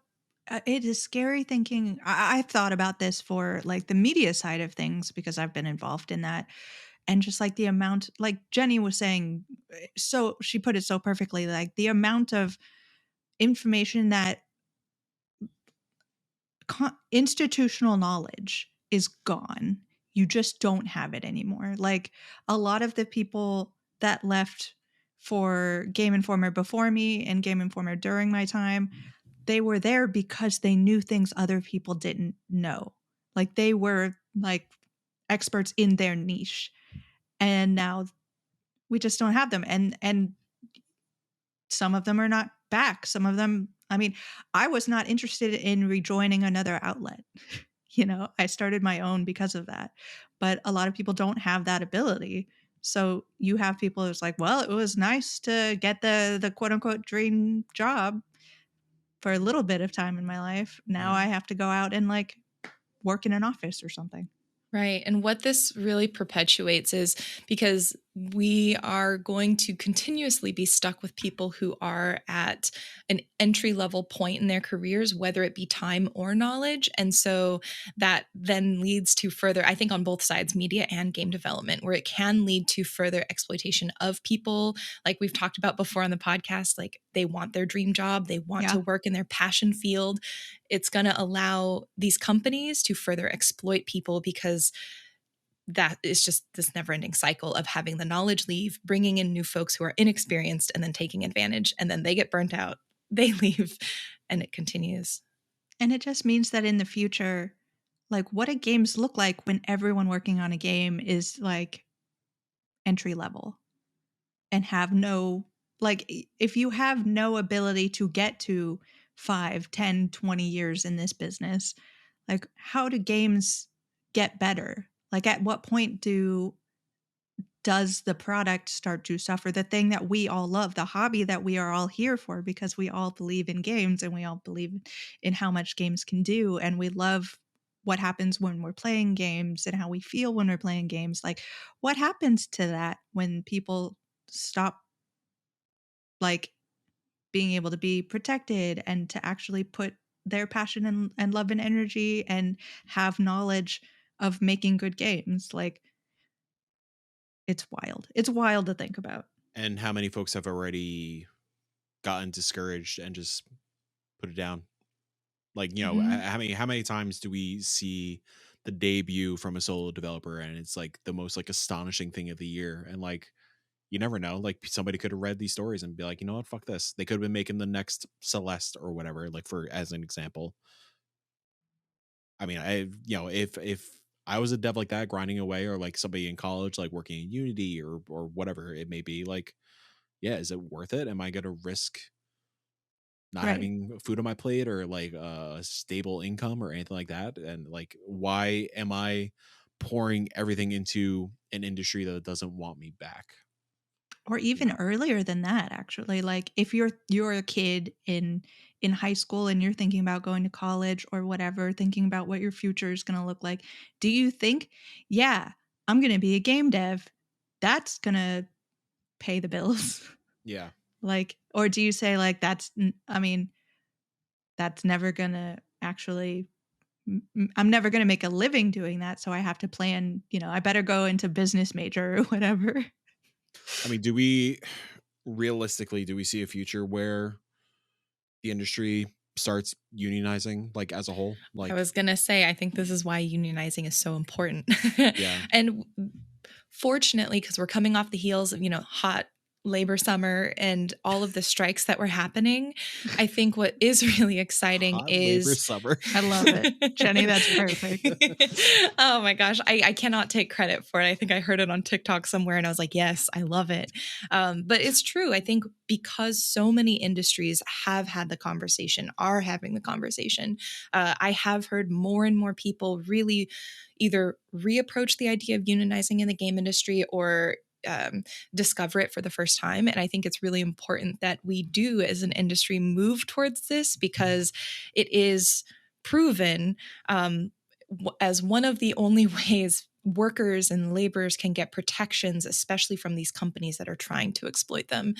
it is scary thinking. I've thought about this for like the media side of things because I've been involved in that, and just like the amount, like Jenny was saying, so she put it so perfectly, like the amount of information that institutional knowledge is gone. You just don't have it anymore. Like a lot of the people that left for Game Informer before me and Game Informer during my time, they were there because they knew things other people didn't know. Like they were like experts in their niche. And now we just don't have them. And some of them are not back. Some of them, I mean, I was not interested in rejoining another outlet. You know, I started my own because of that. But a lot of people don't have that ability. So you have people who's like, well, it was nice to get the quote unquote dream job for a little bit of time in my life. Now I have to go out and like work in an office or something. Right. And what this really perpetuates is because we are going to continuously be stuck with people who are at an entry level point in their careers, whether it be time or knowledge. And so that then leads to further, I think on both sides, media and game development, where it can lead to further exploitation of people. Like we've talked about before on the podcast, like they want their dream job, they want to work in their passion field. It's going to allow these companies to further exploit people because that is just this never-ending cycle of having the knowledge leave, bringing in new folks who are inexperienced, and then taking advantage. And then they get burnt out, they leave, and it continues. And it just means that in the future, like what do games look like when everyone working on a game is like entry level and have no, like if you have no ability to get to 5, 10, 20 years in this business, like how do games get better? Like at what point does the product start to suffer? The thing that we all love, the hobby that we are all here for, because we all believe in games and we all believe in how much games can do. And we love what happens when we're playing games and how we feel when we're playing games. Like what happens to that when people stop like being able to be protected and to actually put their passion and love and energy and have knowledge of making good games? Like it's wild. It's wild to think about. And how many folks have already gotten discouraged and just put it down? Like, you know, how many times do we see the debut from a solo developer and it's like the most like astonishing thing of the year? And like, you never know, like somebody could have read these stories and be like, you know what, fuck this. They could have been making the next Celeste or whatever, like for as an example. I mean, you know, if I was a dev like that grinding away, or like somebody in college like working in Unity or whatever it may be, like, yeah, is it worth it? Am I going to risk not having food on my plate or like a stable income or anything like that? And like, why am I pouring everything into an industry that doesn't want me back? Or even earlier than that, actually. Like if you're a kid in high school and you're thinking about going to college or whatever, thinking about what your future is going to look like, do you think, yeah, I'm going to be a game dev, that's going to pay the bills? Yeah. Like, or do you say like that's never going to actually, I'm never going to make a living doing that, so I have to plan, you know, I better go into business major or whatever. I mean, do we see a future where the industry starts unionizing like as a whole? Like, I was going to say, I think this is why unionizing is so important. Yeah. And fortunately, because we're coming off the heels of, you know, hot labor summer and all of the strikes that were happening, I think what is really exciting Hot is labor summer. I love it. Jenny, that's perfect. Oh my gosh. I cannot take credit for it. I think I heard it on TikTok somewhere and I was like, yes, I love it. But it's true. I think because so many industries have had the conversation, are having the conversation, I have heard more and more people really either reapproach the idea of unionizing in the game industry or discover it for the first time. And I think it's really important that we do, as an industry, move towards this because it is proven as one of the only ways workers and laborers can get protections, especially from these companies that are trying to exploit them.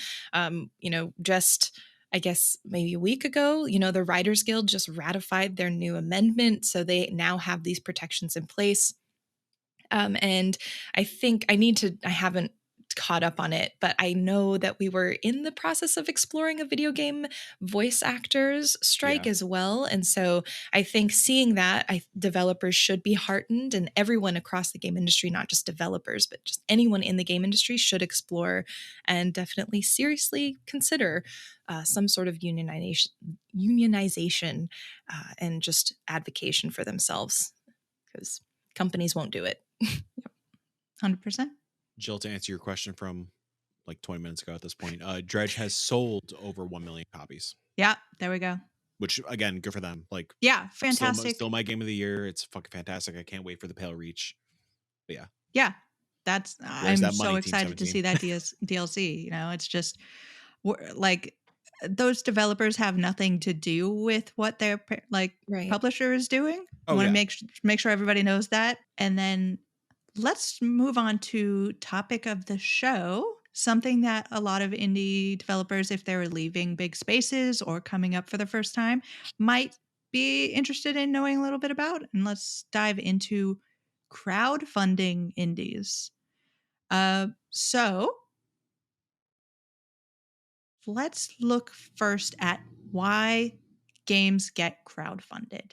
Just I guess maybe a week ago, the Writers Guild just ratified their new amendment. So they now have these protections in place. And I think I haven't caught up on it, but I know that we were in the process of exploring a video game voice actors strike as well. And so I think seeing that, developers should be heartened, and everyone across the game industry, not just developers, but just anyone in the game industry should explore and definitely seriously consider some sort of unionization and just advocacy for themselves, because companies won't do it. 100%. Jill, to answer your question from like 20 minutes ago at this point, Dredge has sold over 1 million copies. Yeah, there we go. Which, again, good for them. Like, yeah, fantastic. Still my game of the year. It's fucking fantastic. I can't wait for the Pale Reach. But yeah. Yeah, I'm so excited to see that DLC. It's just like those developers have nothing to do with what their publisher is doing. I want to make sure everybody knows that. And then let's move on to topic of the show, something that a lot of indie developers, if they're leaving big spaces or coming up for the first time, might be interested in knowing a little bit about. And let's dive into crowdfunding indies. So let's look first at why games get crowdfunded.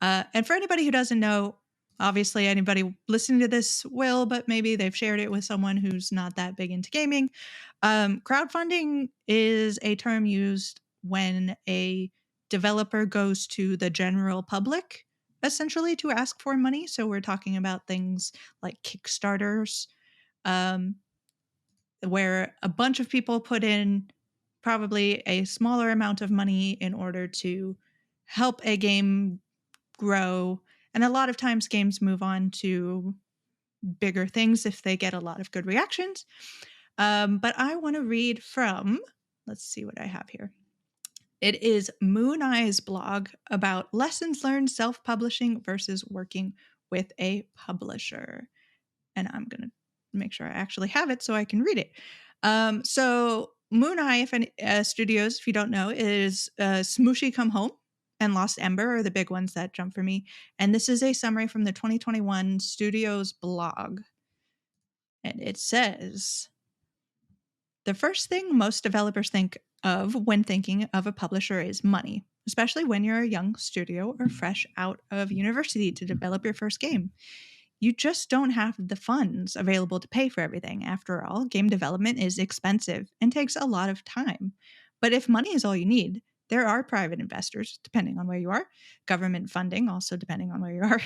And for anybody who doesn't know, obviously anybody listening to this will, but maybe they've shared it with someone who's not that big into gaming. Crowdfunding is a term used when a developer goes to the general public, essentially, to ask for money. So we're talking about things like Kickstarters, where a bunch of people put in probably a smaller amount of money in order to help a game grow. And a lot of times games move on to bigger things if they get a lot of good reactions. But I want to read from, let's see what I have here. It is Moon Eye's blog about lessons learned self-publishing versus working with a publisher. And I'm going to make sure I actually have it so I can read it. So Moon Eye Studios, if you don't know, is Smooshy Come Home and Lost Ember are the big ones that jump for me. And this is a summary from the 2021 Studios blog. And it says, the first thing most developers think of when thinking of a publisher is money, especially when you're a young studio or fresh out of university to develop your first game. You just don't have the funds available to pay for everything. After all, game development is expensive and takes a lot of time. But if money is all you need, there are private investors, depending on where you are, government funding, also depending on where you are,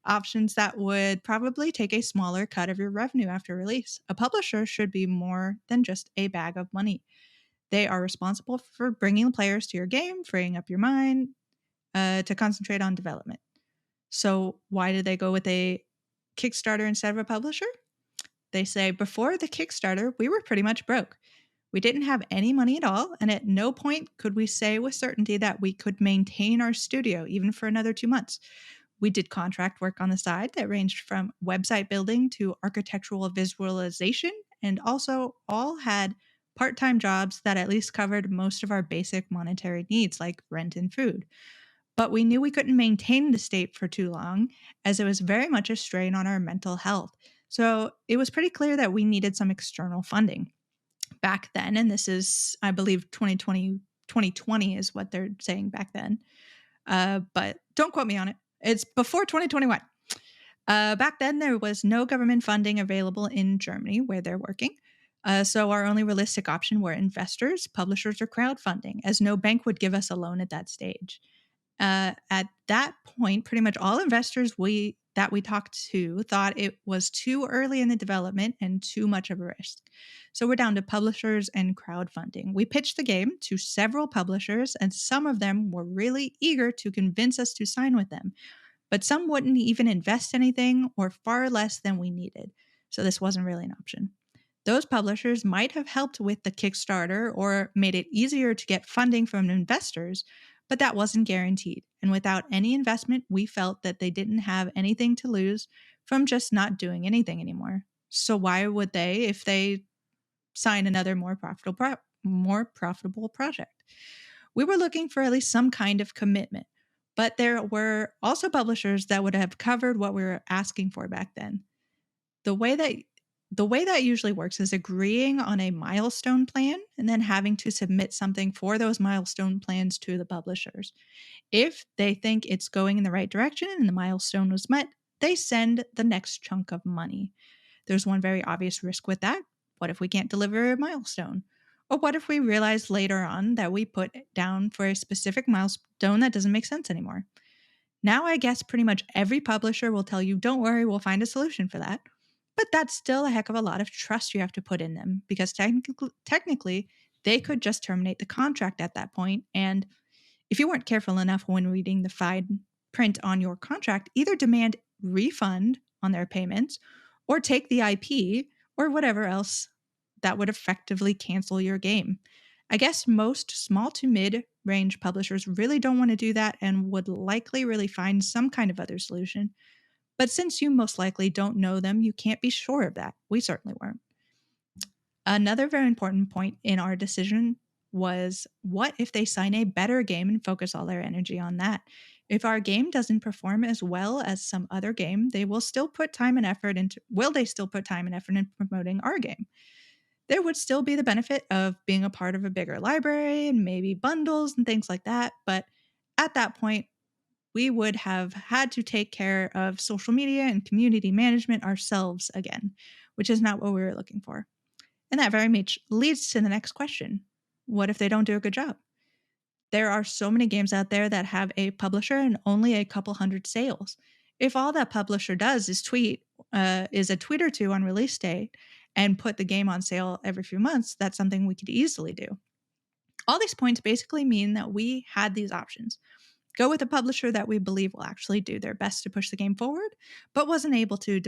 options that would probably take a smaller cut of your revenue after release. A publisher should be more than just a bag of money. They are responsible for bringing players to your game, freeing up your mind to concentrate on development. So why did they go with a Kickstarter instead of a publisher? They say, before the Kickstarter, we were pretty much broke. We didn't have any money at all, and at no point could we say with certainty that we could maintain our studio even for another 2 months. We did contract work on the side that ranged from website building to architectural visualization, and also all had part-time jobs that at least covered most of our basic monetary needs like rent and food. But we knew we couldn't maintain the state for too long, as it was very much a strain on our mental health. So it was pretty clear that we needed some external funding. Back then, and this is, I believe, 2020 is what they're saying back then. But don't quote me on it. It's before 2021. Back then, there was no government funding available in Germany where they're working. So our only realistic option were investors, publishers, or crowdfunding, as no bank would give us a loan at that stage. At that point, pretty much all investors that we talked to thought it was too early in the development and too much of a risk. So we're down to publishers and crowdfunding. We pitched the game to several publishers, and some of them were really eager to convince us to sign with them, but some wouldn't even invest anything or far less than we needed. So this wasn't really an option. Those publishers might have helped with the Kickstarter or made it easier to get funding from investors, but that wasn't guaranteed. And without any investment, we felt that they didn't have anything to lose from just not doing anything anymore. So why would they if they sign another more profitable project? We were looking for at least some kind of commitment, but there were also publishers that would have covered what we were asking for back then. The way that usually works is agreeing on a milestone plan and then having to submit something for those milestone plans to the publishers. If they think it's going in the right direction and the milestone was met, they send the next chunk of money. There's one very obvious risk with that. What if we can't deliver a milestone? Or what if we realize later on that we put down for a specific milestone that doesn't make sense anymore? Now, I guess pretty much every publisher will tell you, don't worry, we'll find a solution for that. But that's still a heck of a lot of trust you have to put in them because technically, they could just terminate the contract at that point. And if you weren't careful enough when reading the fine print on your contract, either demand refund on their payments or take the IP or whatever else that would effectively cancel your game. I guess most small to mid range publishers really don't want to do that and would likely really find some kind of other solution. But since you most likely don't know them, you can't be sure of that. We certainly weren't. Another very important point in our decision was what if they sign a better game and focus all their energy on that? If our game doesn't perform as well as some other game, they will still put time and effort into promoting our game? There would still be the benefit of being a part of a bigger library and maybe bundles and things like that, but at that point, we would have had to take care of social media and community management ourselves again, which is not what we were looking for. And that very much leads to the next question. What if they don't do a good job? There are so many games out there that have a publisher and only a couple hundred sales. If all that publisher does is a tweet or two on release date and put the game on sale every few months, that's something we could easily do. All these points basically mean that we had these options. Go with a publisher that we believe will actually do their best to push the game forward, but wasn't able to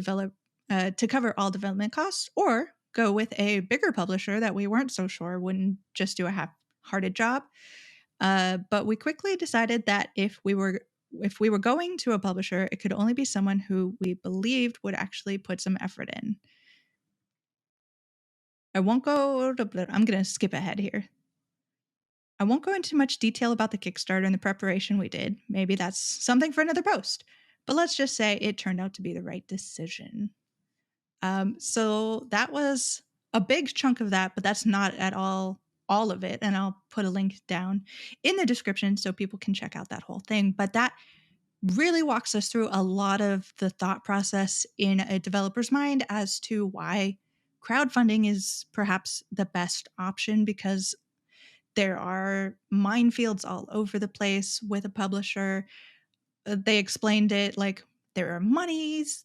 cover all development costs, or go with a bigger publisher that we weren't so sure wouldn't just do a half-hearted job. But we quickly decided that if we were going to a publisher, it could only be someone who we believed would actually put some effort in. I'm going to skip ahead here. I won't go into much detail about the Kickstarter and the preparation we did. Maybe that's something for another post. But let's just say it turned out to be the right decision. So that was a big chunk of that, but that's not at all of it. And I'll put a link down in the description so people can check out that whole thing. But that really walks us through a lot of the thought process in a developer's mind as to why crowdfunding is perhaps the best option, because there are minefields all over the place with a publisher. They explained it like there are monies,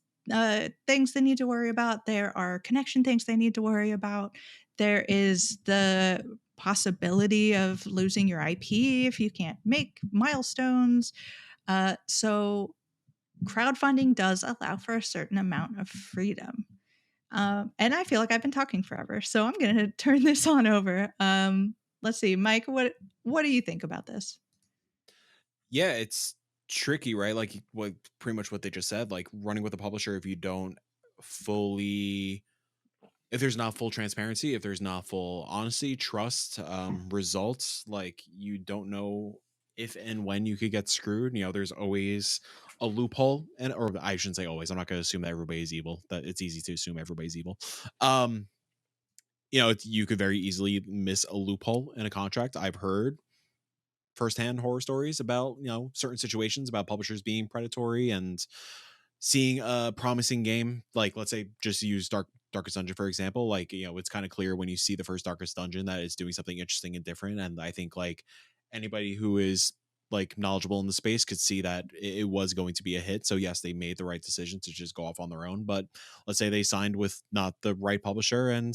things they need to worry about. There are connection things they need to worry about. There is the possibility of losing your IP if you can't make milestones. So crowdfunding does allow for a certain amount of freedom. And I feel like I've been talking forever, so I'm going to turn this on over. Let's see, Mike, what do you think about this? Yeah, it's tricky, right? Like pretty much what they just said, like running with a publisher, if there's not full transparency, if there's not full honesty, trust, results, like you don't know if and when you could get screwed. There's always a loophole, or I shouldn't say always. I'm not going to assume that everybody's evil. That it's easy to assume everybody's evil. You could very easily miss a loophole in a contract. I've heard firsthand horror stories about, certain situations about publishers being predatory and seeing a promising game, like let's say just use Darkest Dungeon, for example, like, it's kind of clear when you see the first Darkest Dungeon that it's doing something interesting and different. And I think like anybody who is like knowledgeable in the space could see that it was going to be a hit. So yes, they made the right decision to just go off on their own. But let's say they signed with not the right publisher, and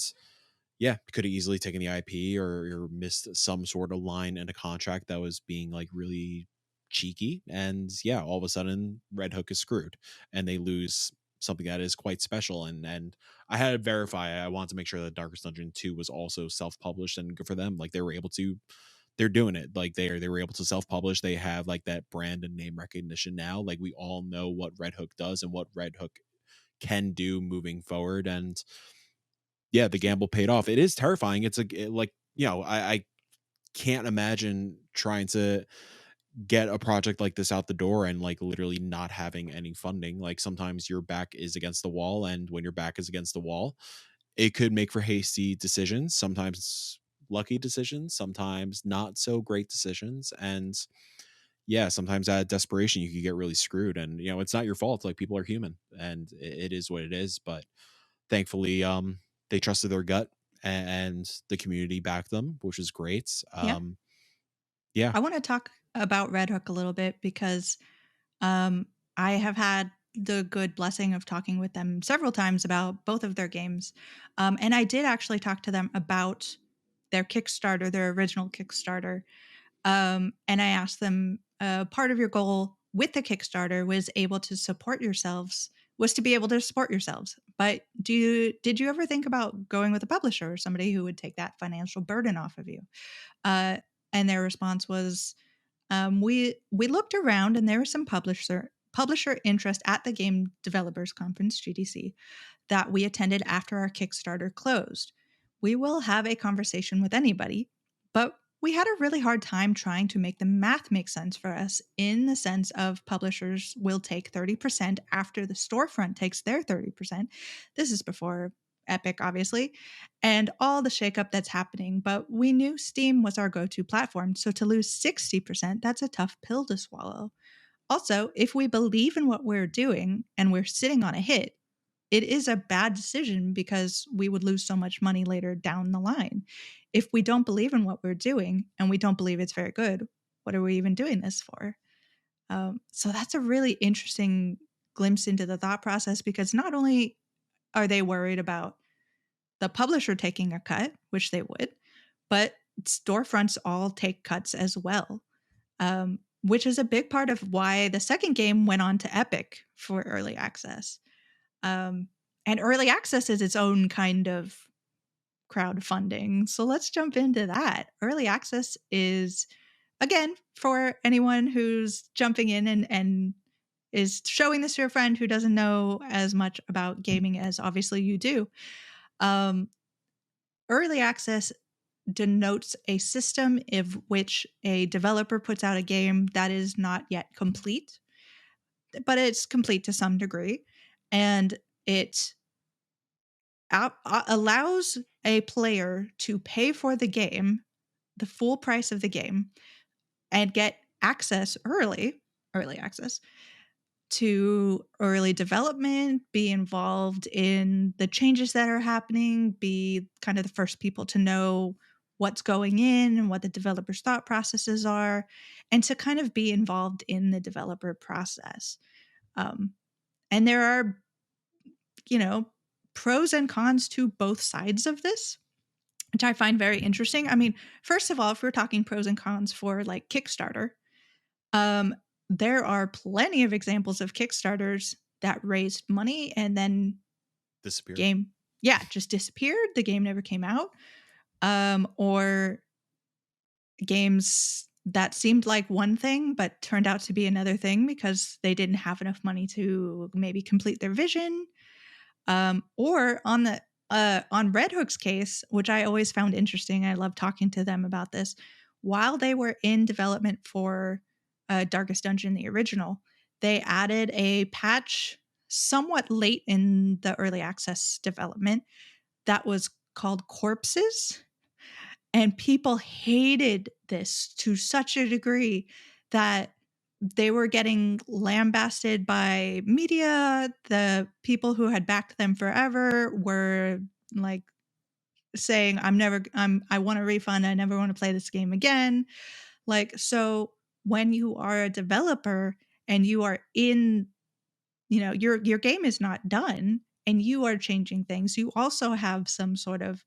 yeah, could have easily taken the IP or missed some sort of line in a contract that was being like really cheeky. And yeah, all of a sudden Red Hook is screwed and they lose something that is quite special. And I had to verify, I wanted to make sure that Darkest Dungeon 2 was also self-published, and good for them. Like they were able to, they're doing it. Like they were able to self-publish. They have like that brand and name recognition now. Like we all know what Red Hook does and what Red Hook can do moving forward. And yeah, the gamble paid off. It is terrifying. I can't imagine trying to get a project like this out the door and like literally not having any funding. Like sometimes your back is against the wall, and when your back is against the wall, it could make for hasty decisions, sometimes lucky decisions, sometimes not so great decisions. And yeah, sometimes out of desperation you could get really screwed. And it's not your fault. Like people are human, and it is what it is. But thankfully, they trusted their gut, and the community backed them, which is great. Yeah. Yeah. I want to talk about Red Hook a little bit because I have had the good blessing of talking with them several times about both of their games. And I did actually talk to them about their Kickstarter, their original Kickstarter. And I asked them, part of your goal with the Kickstarter was to be able to support yourselves. But did you ever think about going with a publisher or somebody who would take that financial burden off of you? And their response was, we looked around and there was some publisher interest at the Game Developers Conference, GDC, that we attended after our Kickstarter closed. We will have a conversation with anybody, but we had a really hard time trying to make the math make sense for us, in the sense of publishers will take 30% after the storefront takes their 30%. This is before Epic, obviously, and all the shakeup that's happening. But we knew Steam was our go-to platform, so to lose 60%, that's a tough pill to swallow. Also, if we believe in what we're doing and we're sitting on a hit, it is a bad decision because we would lose so much money later down the line. If we don't believe in what we're doing and we don't believe it's very good, what are we even doing this for? So that's a really interesting glimpse into the thought process, because not only are they worried about the publisher taking a cut, which they would, but storefronts all take cuts as well, which is a big part of why the second game went on to Epic for early access. And early access is its own kind of crowdfunding. So let's jump into that. Early access is, again, for anyone who's jumping in and is showing this to a friend who doesn't know as much about gaming as obviously you do. Early access denotes a system of which a developer puts out a game that is not yet complete, but it's complete to some degree. And it allows a player to pay for the game, the full price of the game, and get access early access to early development, be involved in the changes that are happening, be kind of the first people to know what's going in and what the developer's thought processes are, and to kind of be involved in the developer process. And there are, pros and cons to both sides of this, which I find very interesting. I mean, first of all, if we're talking pros and cons for like Kickstarter, there are plenty of examples of Kickstarters that raised money and then disappeared. Just disappeared. The game never came out. Or games that seemed like one thing but turned out to be another thing because they didn't have enough money to maybe complete their vision. Or on Red Hook's case, which I always found interesting, I love talking to them about this, while they were in development for Darkest Dungeon, the original, they added a patch somewhat late in the early access development that was called Corpses. And people hated this to such a degree that they were getting lambasted by media. The people who had backed them forever were like saying, I want a refund. I never want to play this game again. Like, so when you are a developer and you are in, your game is not done and you are changing things, you also have some sort of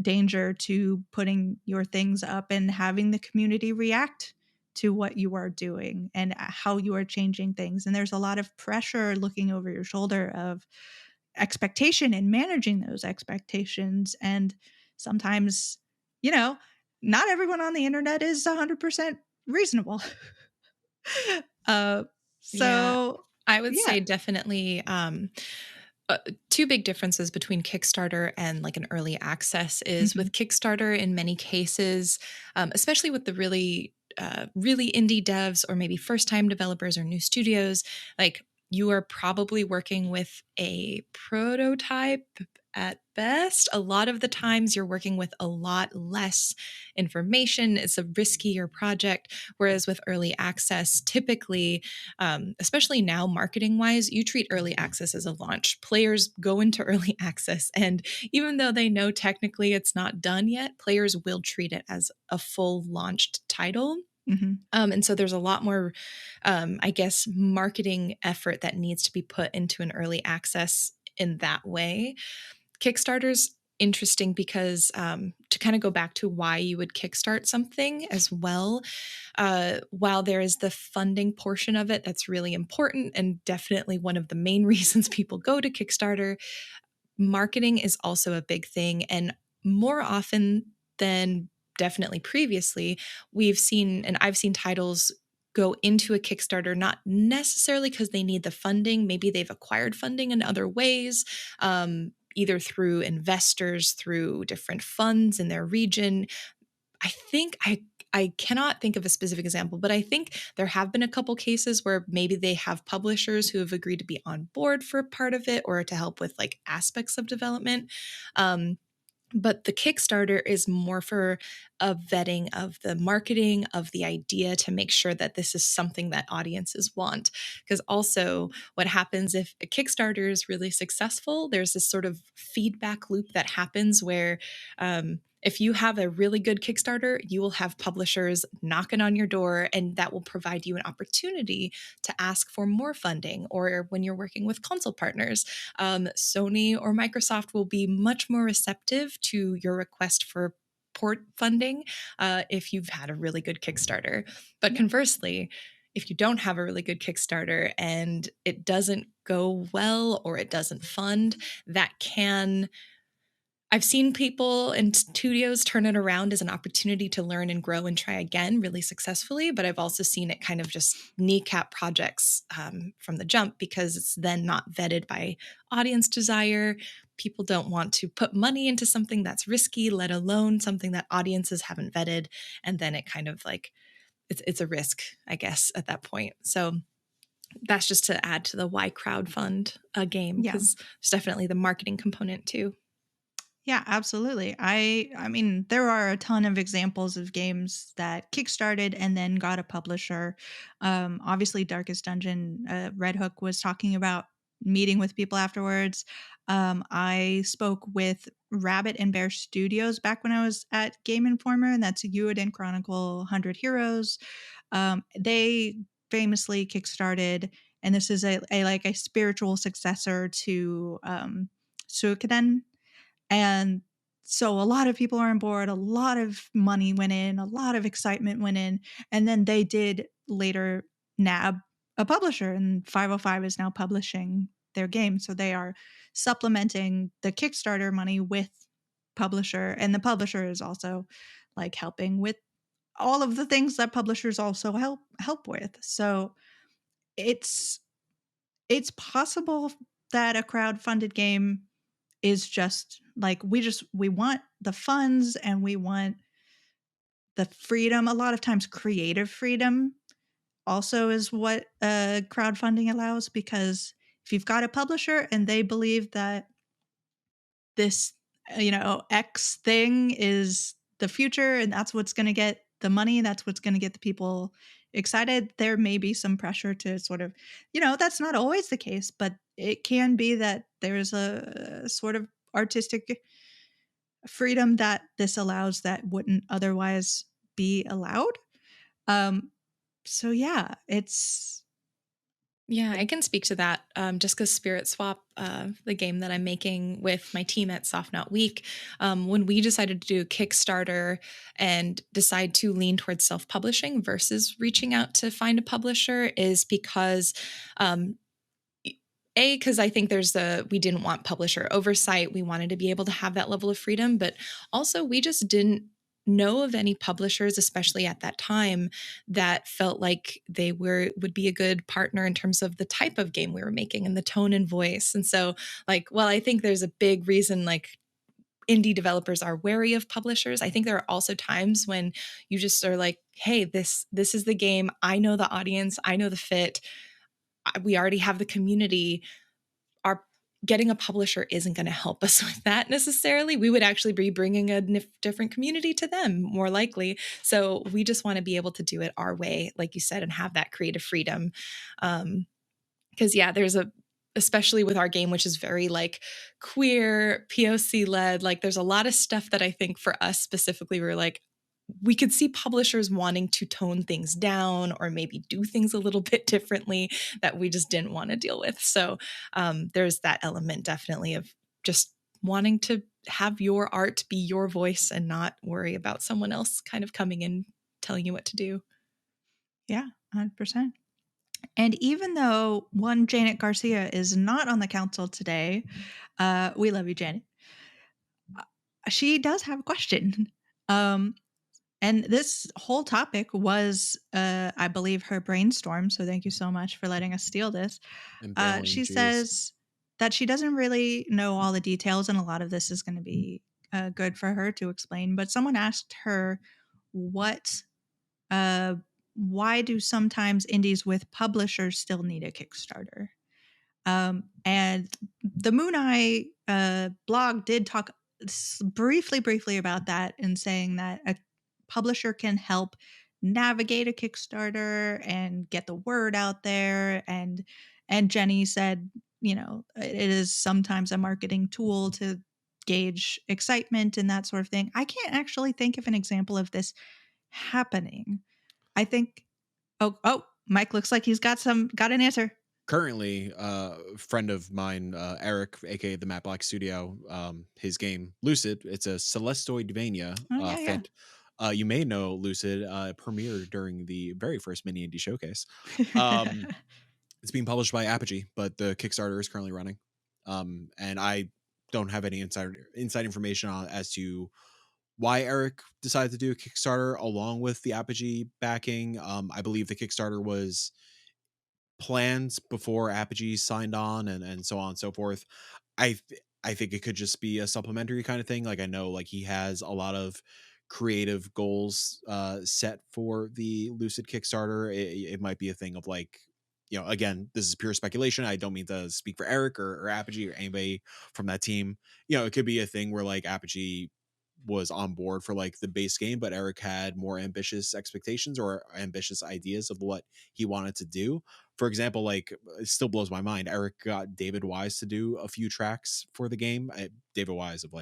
danger to putting your things up and having the community react to what you are doing and how you are changing things. And there's a lot of pressure looking over your shoulder of expectation and managing those expectations. And sometimes, not everyone on the internet is 100% reasonable. uh, Yeah, so, I would yeah. say definitely two big differences between Kickstarter and like an early access is Mhm. with Kickstarter, in many cases, especially with the really indie devs or maybe first time developers or new studios, like you are probably working with a prototype at best. A lot of the times you're working with a lot less information. It's a riskier project. Whereas with early access, typically, especially now marketing wise, you treat early access as a launch. Players go into early access, and even though they know technically it's not done yet, players will treat it as a full launched title. Mhm. And so there's a lot more, I guess, marketing effort that needs to be put into an early access in that way. Kickstarter's interesting because to kind of go back to why you would kickstart something as well, while there is the funding portion of it that's really important and definitely one of the main reasons people go to Kickstarter, marketing is also a big thing. And more often than definitely previously, I've seen titles go into a Kickstarter, not necessarily because they need the funding. Maybe they've acquired funding in other ways, either through investors, through different funds in their region. I cannot think of a specific example, but I think there have been a couple cases where maybe they have publishers who have agreed to be on board for part of it or to help with like aspects of development. Um, but the Kickstarter is more for a vetting of the marketing of the idea to make sure that this is something that audiences want. Because also, what happens if a Kickstarter is really successful, there's this sort of feedback loop that happens where if you have a really good Kickstarter, you will have publishers knocking on your door, and that will provide you an opportunity to ask for more funding. Or when you're working with console partners, Sony or Microsoft will be much more receptive to your request for port funding if you've had a really good Kickstarter. But conversely, if you don't have a really good Kickstarter and it doesn't go well or it doesn't fund, that can I've seen people and studios turn it around as an opportunity to learn and grow and try again really successfully. But I've also seen it kind of just kneecap projects from the jump because it's then not vetted by audience desire. People don't want to put money into something that's risky, let alone something that audiences haven't vetted. And then it kind of like, it's a risk, I guess, at that point. So that's just to add to the why crowdfund a game, Yeah. because there's definitely the marketing component too. Yeah, absolutely. I mean, there are a ton of examples of games that kickstarted and then got a publisher. Obviously, Darkest Dungeon, Red Hook was talking about meeting with people afterwards. I spoke with Rabbit and Bear Studios back when I was at Game Informer, and that's Ueden Chronicle 100 Heroes. They famously kickstarted, and this is a like a spiritual successor to Suikoden, and so a lot of people are on board, a lot of money went in, a lot of excitement went in, and then they did later nab a publisher, and 505 is now publishing their game. So they are supplementing the Kickstarter money with publisher, and the publisher is also like helping with all of the things that publishers also help with. So it's it's possible that a crowd-funded game is just like we want the funds and we want the freedom. A lot of times creative freedom also is what crowdfunding allows, because if you've got a publisher and they believe that this X thing is the future and that's what's going to get the money, that's what's going to get the people excited. There may be some pressure to sort of, that's not always the case, but it can be that there's a sort of artistic freedom that this allows that wouldn't otherwise be allowed. Um, so yeah, it's Yeah, I can speak to that. Just because Spirit Swap, the game that I'm making with my team at Soft Not Week, when we decided to do a Kickstarter and decide to lean towards self-publishing versus reaching out to find a publisher, is because because I think we didn't want publisher oversight. We wanted to be able to have that level of freedom, but also we just didn't know of any publishers, especially at that time, that felt like they would be a good partner in terms of the type of game we were making and the tone and voice. And so, I think there's a big reason indie developers are wary of publishers. I think there are also times when you just are like, hey, this is the game. I know the audience. I know the fit. We already have the community. Our getting a publisher isn't going to help us with that necessarily. We would actually be bringing a different community to them, more likely. So we just want to be able to do it our way, like you said, and have that creative freedom. Because there's especially with our game, which is very queer, POC led, there's a lot of stuff that I think for us specifically, we're like, we could see publishers wanting to tone things down or maybe do things a little bit differently that we just didn't want to deal with. So there's that element definitely of just wanting to have your art be your voice and not worry about someone else kind of coming in telling you what to do. Yeah, 100%. And even though one Janet Garcia is not on the council today, we love you, Janet. She does have a question. And this whole topic was, I believe, her brainstorm. So thank you so much for letting us steal this. And bailing, She geez. says that she doesn't really know all the details, and a lot of this is going to be good for her to explain. But someone asked her why do sometimes indies with publishers still need a Kickstarter? And the Moon Eye blog did talk briefly about that, and saying that a publisher can help navigate a Kickstarter and get the word out there. And Jenny said, it is sometimes a marketing tool to gauge excitement and that sort of thing. I can't actually think of an example of this happening. I think. Oh, Mike looks like he's got an answer. Currently, a friend of mine, Eric, aka the Matt Black Studio, his game Lucid. It's a Celesteoidvania. Oh, yeah. You may know Lucid premiered during the very first mini indie showcase. It's being published by Apogee, but the Kickstarter is currently running. And I don't have any inside information on as to why Eric decided to do a Kickstarter along with the Apogee backing. I believe the Kickstarter was plans before Apogee signed on, and so on and so forth. I think it could just be a supplementary kind of thing. I know he has a lot of creative goals set for the Lucid Kickstarter. It might be a thing of again, this is pure speculation. I don't mean to speak for Eric or Apogee or anybody from that team. It could be a thing where Apogee was on board for the base game, but Eric had more ambitious expectations or ambitious ideas of what he wanted to do. For example, it still blows my mind. Eric got David Wise to do a few tracks for the game. David Wise of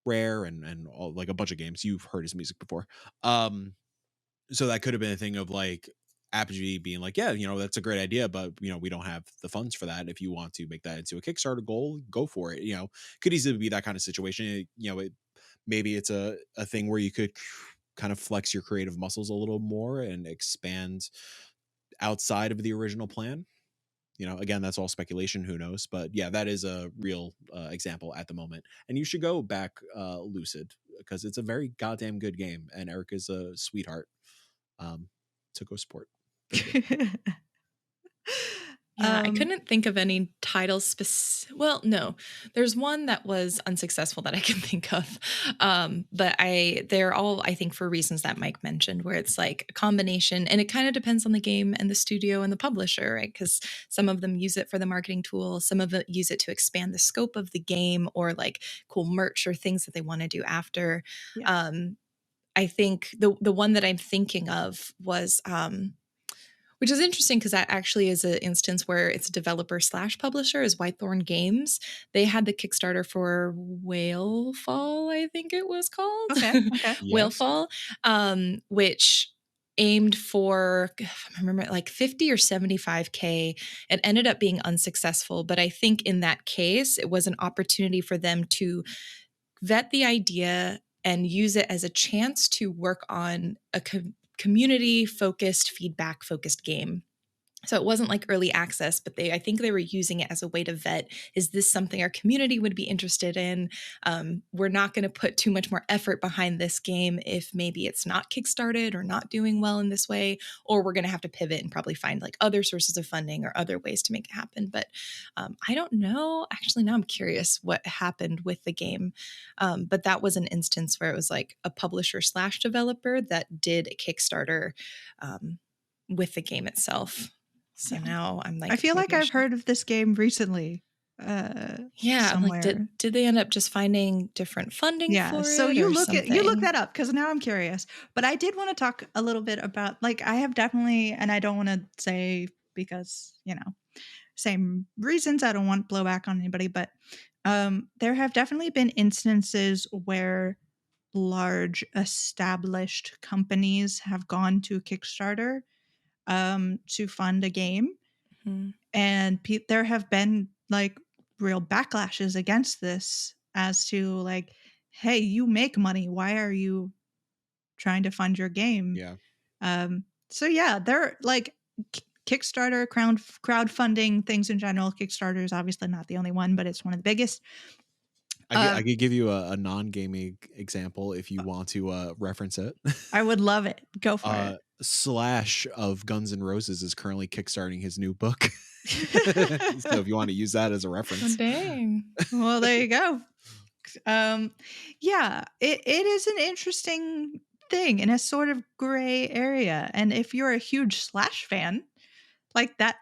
Rare and all, a bunch of games. You've heard his music before. So that could have been a thing of Apogee being yeah, that's a great idea, but we don't have the funds for that. If you want to make that into a Kickstarter goal, go for it. Could easily be that kind of situation. Maybe it's a thing where you could kind of flex your creative muscles a little more and expand outside of the original plan. Again, that's all speculation, who knows, but yeah, that is a real example at the moment. And you should go back Lucid, because it's a very goddamn good game, and Eric is a sweetheart. To go support. Yeah, I couldn't think of any titles. Well, no, there's one that was unsuccessful that I can think of. But they're all, I think, for reasons that Mike mentioned, where it's a combination, and it kind of depends on the game and the studio and the publisher, right? Because some of them use it for the marketing tool, some of it use it to expand the scope of the game, or cool merch or things that they want to do after. Yeah. I think the one that I'm thinking of was which is interesting because that actually is an instance where it's a developer / publisher is Whitethorn Games. They had the Kickstarter for Whalefall, I think it was called. Okay. Yes. Whalefall, which aimed for, if I remember, like 50 or 75K. It ended up being unsuccessful, but I think in that case, it was an opportunity for them to vet the idea and use it as a chance to work on a community focused, feedback focused game. So it wasn't like early access, but I think they were using it as a way to vet, is this something our community would be interested in? We're not going to put too much more effort behind this game if maybe it's not kickstarted or not doing well in this way, or we're going to have to pivot and probably find like other sources of funding or other ways to make it happen. But I don't know. Actually, now I'm curious what happened with the game. But that was an instance where it was like a publisher / developer that did a Kickstarter with the game itself. So now I'm like, I feel like I've heard of this game recently. Yeah, I'm like, somewhere. did they end up just finding different funding for it? So you or look something? that up because now I'm curious. But I did want to talk a little bit about, like, I have definitely, and I don't want to say because, same reasons, I don't want blowback on anybody, but there have definitely been instances where large established companies have gone to Kickstarter to fund a game. Mhm. And there have been like real backlashes against this as to like, hey, you make money. Why are you trying to fund your game? Yeah. So yeah, they're like Kickstarter, crowdfunding things in general. Kickstarter is obviously not the only one, but it's one of the biggest. I could give you a non-gaming example if you want to reference it. I would love it. Go for it. Slash of Guns N' Roses is currently kickstarting his new book. So if you want to use that as a Oh, reference. dang. Well, there you go. Yeah, it is an interesting thing in a sort of gray area. And if you're a huge Slash fan, like that's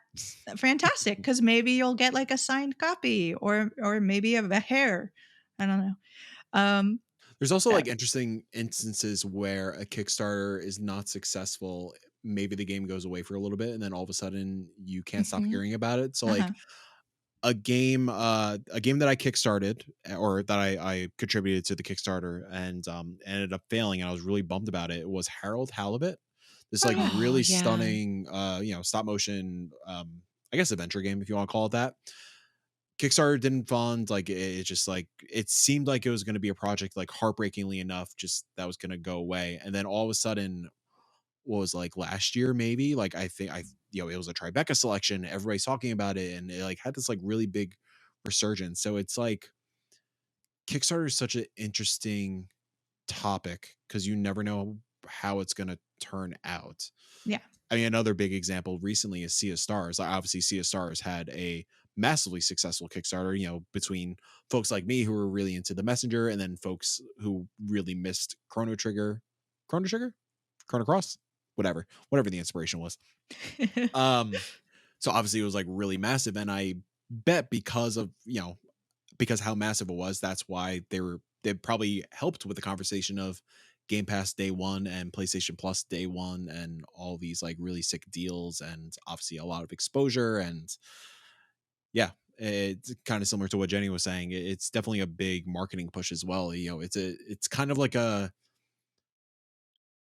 fantastic because maybe you'll get like a signed copy or maybe a hair. I don't know. There's also Yeah. like interesting instances where a Kickstarter is not successful. Maybe the game goes away for a little bit and then all of a sudden you can't stop Mhm. hearing about it. So Uh-huh. like a game that I kickstarted or that I contributed to the Kickstarter and ended up failing and I was really bummed about it was Harold Halibut. This Oh like yeah. Oh, really yeah. stunning stop motion I guess adventure game if you want to call it that. Kickstarter didn't fund, like it just like it seemed like it was going to be a project like heartbreakingly enough just that was going to go away and then all of a sudden what was like last year maybe like I think it was a Tribeca selection, everybody's talking about it and it like had this like really big resurgence. So it's like Kickstarter is such an interesting topic because you never know how it's going to turn out. Yeah. I mean, another big example recently is Sea of Stars. Like, obviously, Sea of Stars had a massively successful Kickstarter, between folks like me who were really into the Messenger and then folks who really missed Chrono Cross, whatever the inspiration was. So obviously it was like really massive. And I bet because how massive it was, that's why they probably helped with the conversation of Game Pass day one and PlayStation Plus day one and all these like really sick deals and obviously a lot of exposure. And yeah, it's kind of similar to what Jenny was saying. It's definitely a big marketing push as well. It's kind of like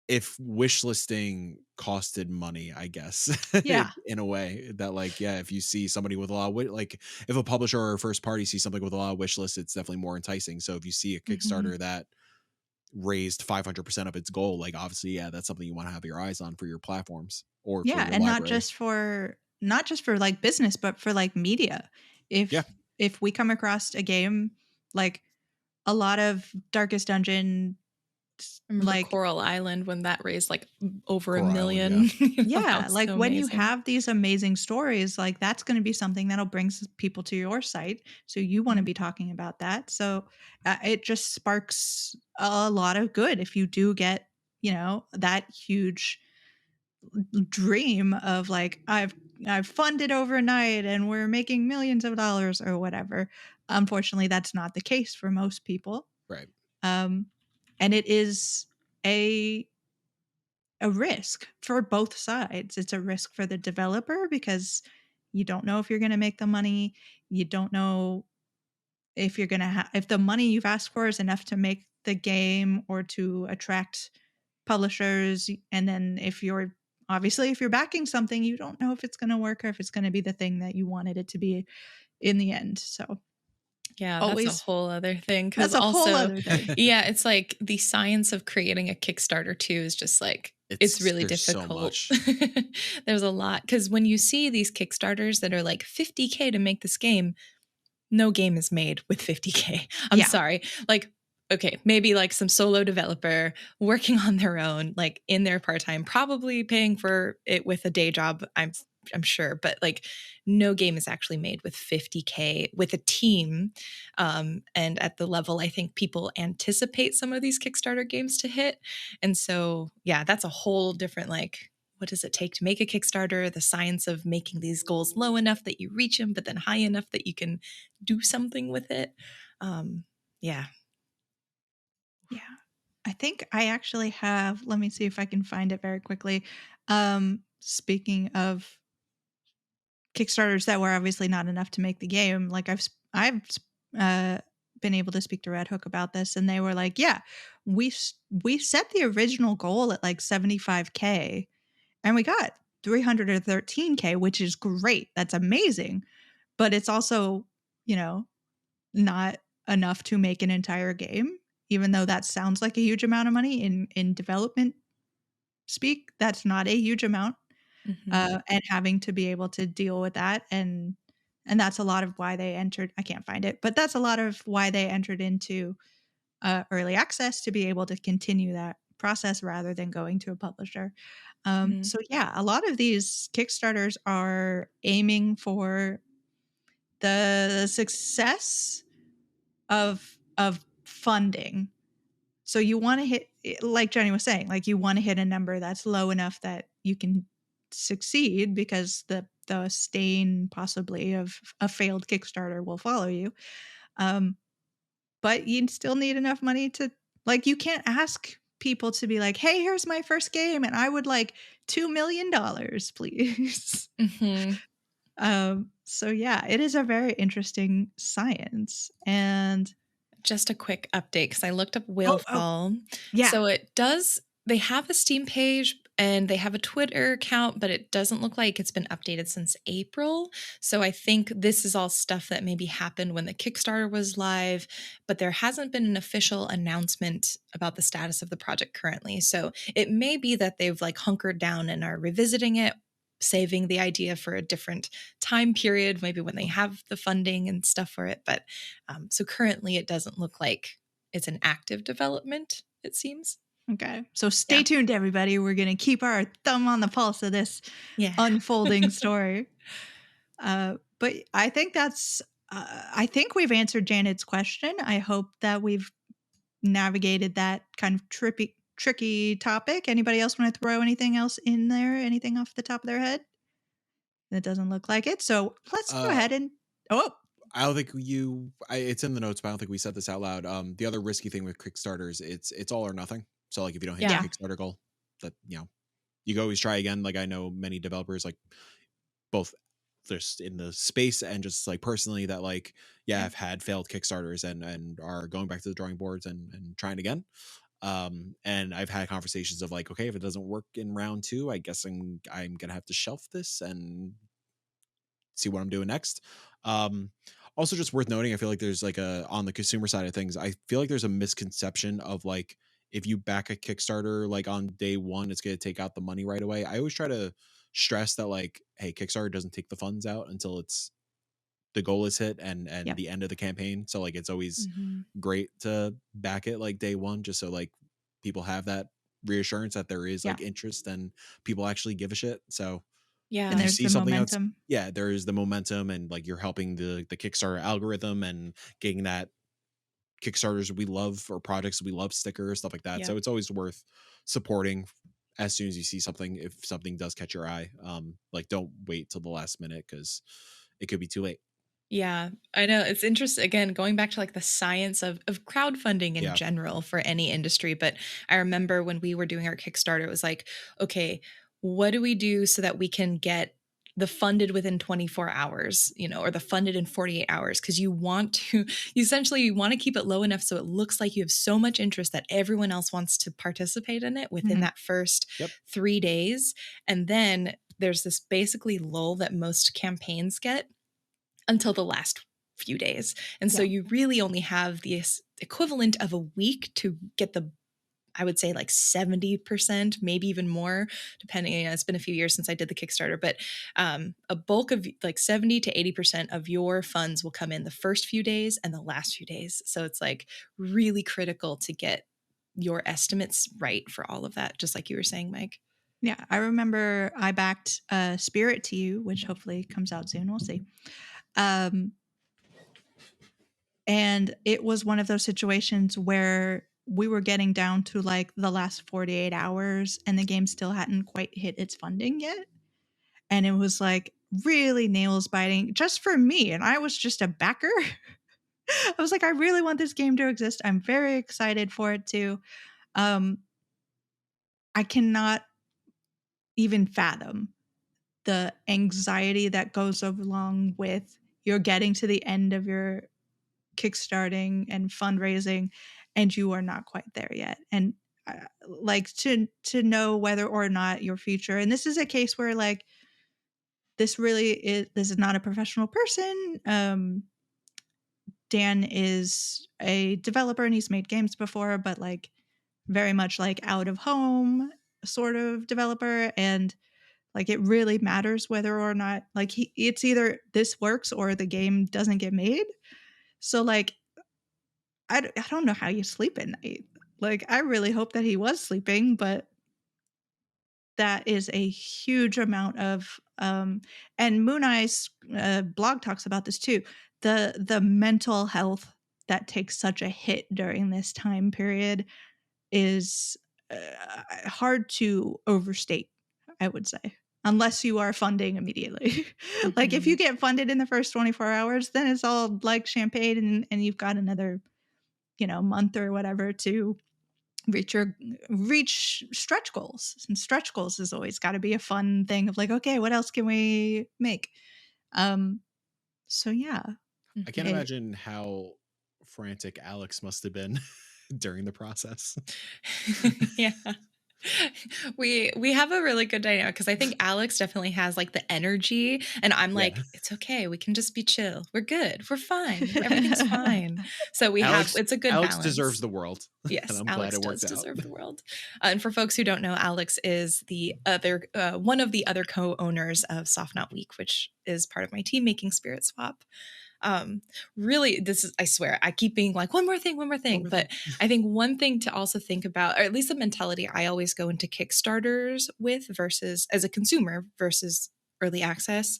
if wish listing costed money, I guess, Yeah. in a way that like, yeah, if you see somebody with a lot of like if a publisher or a first party sees something with a lot of wish lists, it's definitely more enticing. So if you see a Kickstarter that raised 500% of its goal, like obviously, yeah, that's something you want to have your eyes on for your platforms or for Yeah, your and library. not just for like business, but for like media. Yeah. If we come across a game like a lot of Darkest Dungeon, Remember like Coral Island when that raised like over Coral $1 Island, million? yeah. yeah, That was like so when you amazing. have these amazing stories, like that's going to be something that'll bring people to your site. So you want to be talking about that. So it just sparks a lot of good if you do get, that huge dream of like I've funded overnight and we're making millions of dollars or whatever. Unfortunately, that's not the case for most people. Right. And it is a risk for both sides. It's a risk for the developer because you don't know if you're going to make the money. You don't know if you're going to if the money you've asked for is enough to make the game or to attract publishers. And then if you're backing something, you don't know if it's going to work or if it's going to be the thing that you wanted it to be in the end. So yeah, that's a always whole other thing. that's Because a whole also, other thing. yeah, it's like the science of creating a Kickstarter too is just like, it's really there's so difficult. much. There's a lot. Because when you see these Kickstarters that are like $50K to make this game, no game is made with $50K. I'm sorry. Like, okay, maybe like some solo developer working on their own, like in their part-time, probably paying for it with a day job, I'm sure, but like no game is actually made with $50K with a team. And at the level I think people anticipate some of these Kickstarter games to hit. And so, yeah, that's a whole different, like, what does it take to make a Kickstarter? The science of making these goals low enough that you reach them, but then high enough that you can do something with it. Yeah. Yeah. I think I actually have, let me see if I can find it very quickly. Speaking of Kickstarters that were obviously not enough to make the game, like uh, been able to speak to Red Hook about this, and they were like, "Yeah, we set the original goal at like 75K, and we got 313K, which is great. That's amazing, but it's also, you know, not enough to make an entire game, even though that sounds like a huge amount of money in development speak. That's not a huge amount, and having to be able to deal with that, and that's a lot of why they entered. I can't find it, but that's a lot of why they entered into early access, to be able to continue that process rather than going to a publisher. So yeah, a lot of these Kickstarters are aiming for the success of funding. So you want to hit, like Jenny was saying, like you want to hit a number that's low enough that you can succeed, because the stain possibly of a failed Kickstarter will follow you. But you still need enough money to, like, you can't ask people to be like, "Hey, here's my first game and I would like $2 million, please." So yeah, it is a very interesting science. And Just a quick update, because I looked up oh Whalefall. yeah, So it does, they have a Steam page and they have a Twitter account, but it doesn't look like it's been updated since April. So I think this is all stuff that maybe happened when the Kickstarter was live, but there hasn't been an official announcement about the status of the project currently. So it may be that they've like hunkered down and are revisiting it, saving the idea for a different time period, maybe when they have the funding and stuff for it. But so currently it doesn't look like it's an active development, it seems. okay. So stay tuned, everybody. We're going to keep our thumb on the pulse of this unfolding story. But I think I think we've answered Janet's question. I hope that we've navigated that kind of tricky topic. Anybody else want to throw anything else in there? Anything off the top of their head? That doesn't look like it. So let's go ahead and I don't think it's in the notes, but I don't think we said this out loud. The other risky thing with Kickstarters, it's all or nothing. So like if you don't hit your Kickstarter goal, that you can always try again. Like I know many developers, like both just in the space and just like personally, that like have had failed Kickstarters and are going back to the drawing boards and trying again. And I've had conversations of like, okay, if it doesn't work in round 2, I guess I'm gonna have to shelf this and see what I'm doing next. Also just worth noting, I feel like there's like on the consumer side of things, I feel like there's a misconception of like, if you back a Kickstarter like on day 1, it's going to take out the money right away. I always try to stress that like, hey, Kickstarter doesn't take the funds out until the goal is hit and the end of the campaign. So like it's always great to back it like day 1, just so like people have that reassurance that there is like interest and people actually give a shit. So and there's the momentum. There is the momentum, and like you're helping the Kickstarter algorithm and getting that Kickstarters we love or projects we love sticker, stuff like that. So it's always worth supporting as soon as you see something, if something does catch your eye. Like don't wait till the last minute, because it could be too late. Yeah, I know. It's interesting, again, going back to like the science of crowdfunding in Yeah. general for any industry. But I remember when we were doing our Kickstarter, it was like, okay, what do we do so that we can get the funded within 24 hours, or the funded in 48 hours? Because you want to, you want to keep it low enough so it looks like you have so much interest that everyone else wants to participate in it within that first Yep. 3 days. And then there's this basically lull that most campaigns get until the last few days. And so you really only have the equivalent of a week to get I would say like 70%, maybe even more, depending. It's been a few years since I did the Kickstarter, but a bulk of like 70 to 80% of your funds will come in the first few days and the last few days. So it's like really critical to get your estimates right for all of that, just like you were saying, Mike. Yeah, I remember I backed Spirit to You, which hopefully comes out soon. We'll see. And it was one of those situations where we were getting down to like the last 48 hours and the game still hadn't quite hit its funding yet. And it was like really nails biting just for me. And I was just a backer. I was like, I really want this game to exist. I'm very excited for it to. I cannot even fathom the anxiety that goes along with you're getting to the end of your kickstarting and fundraising and you are not quite there yet, and like to know whether or not your future, and this is a case where like this is not a professional person. Dan is a developer and he's made games before, but like very much like out of home sort of developer, and like it really matters whether or not like it's either this works or the game doesn't get made. So like I don't know how you sleep at night. Like I really hope that he was sleeping, but that is a huge amount of and Moon Eye's blog talks about this too. The mental health that takes such a hit during this time period is hard to overstate, I would say, unless you are funding immediately. Like if you get funded in the first 24 hours, then it's all like champagne and you've got another, month or whatever to reach stretch goals. And stretch goals has always got to be a fun thing of like, okay, what else can we make? So yeah. I can't imagine how frantic Alex must have been during the process. Yeah. We have a really good dynamic because I think Alex definitely has like the energy and I'm like, it's okay, we can just be chill, we're good, we're fine, everything's fine. So it's a good Alex balance. Deserves the world. Yes, and I'm Alex glad it worked does out. deserve the world. And for folks who don't know, Alex is the other one of the other co-owners of Soft Knot Week, which is part of my team making Spirit Swap. Really, I swear I keep being like one more thing, but I think one thing to also think about, or at least the mentality I always go into Kickstarters with versus as a consumer versus early access.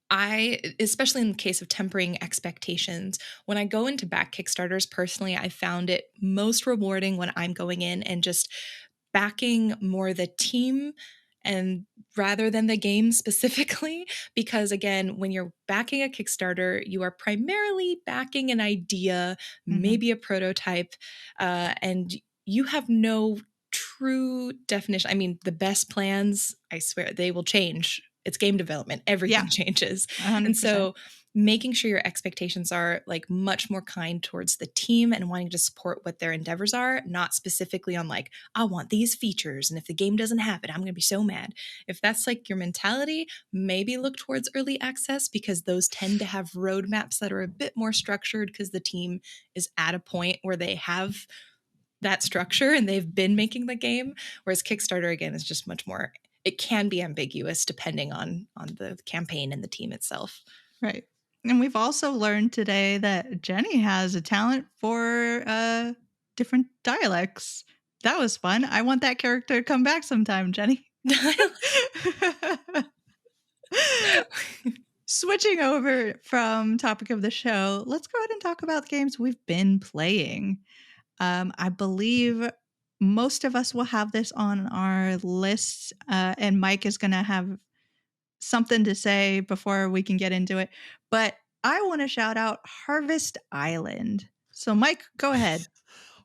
Especially in the case of tempering expectations, when I go into back Kickstarters, personally, I found it most rewarding when I'm going in and just backing more the team and rather than the game specifically, because again, when you're backing a Kickstarter, you are primarily backing an idea, maybe a prototype, and you have no true definition. I mean, the best plans, I swear, they will change. It's game development. Everything changes. 100%. And so making sure your expectations are like much more kind towards the team and wanting to support what their endeavors are, not specifically on like, I want these features. And if the game doesn't have it, I'm going to be so mad. If that's like your mentality, maybe look towards early access because those tend to have roadmaps that are a bit more structured because the team is at a point where they have that structure and they've been making the game. Whereas Kickstarter, again, is just much more, it can be ambiguous depending on the campaign and the team itself. Right. And we've also learned today that Jenny has a talent for different dialects. That was fun. I want that character to come back sometime, Jenny. Switching over from topic of the show, let's go ahead and talk about the games we've been playing. I believe most of us will have this on our list, and Mike is going to have something to say before we can get into it, but I want to shout out Harvest Island. So, Mike, go ahead.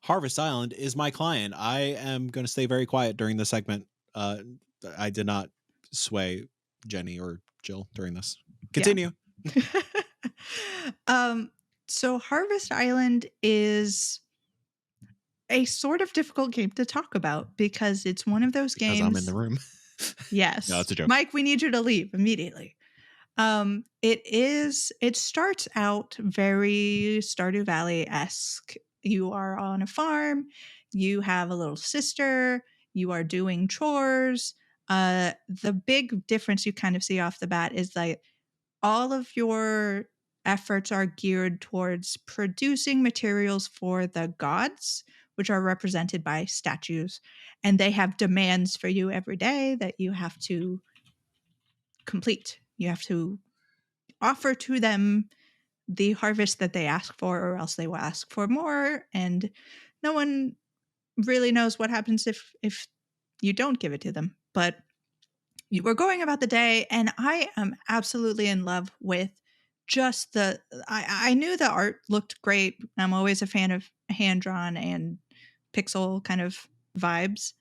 Harvest Island is my client. I am going to stay very quiet during the segment. I did not sway Jenny or Jill during this. Continue. Yeah. So Harvest Island is a sort of difficult game to talk about because it's one of those games. Because I'm in the room. Yes. No, it's a joke. Mike, we need you to leave immediately. It starts out very Stardew Valley-esque. You are on a farm, you have a little sister, you are doing chores. The big difference you kind of see off the bat is that all of your efforts are geared towards producing materials for the gods, which are represented by statues. And they have demands for you every day that you have to complete. You have to offer to them the harvest that they ask for, or else they will ask for more. And no one really knows what happens if you don't give it to them. But you were going about the day, and I am absolutely in love with just I knew the art looked great. I'm always a fan of hand-drawn and pixel kind of vibes,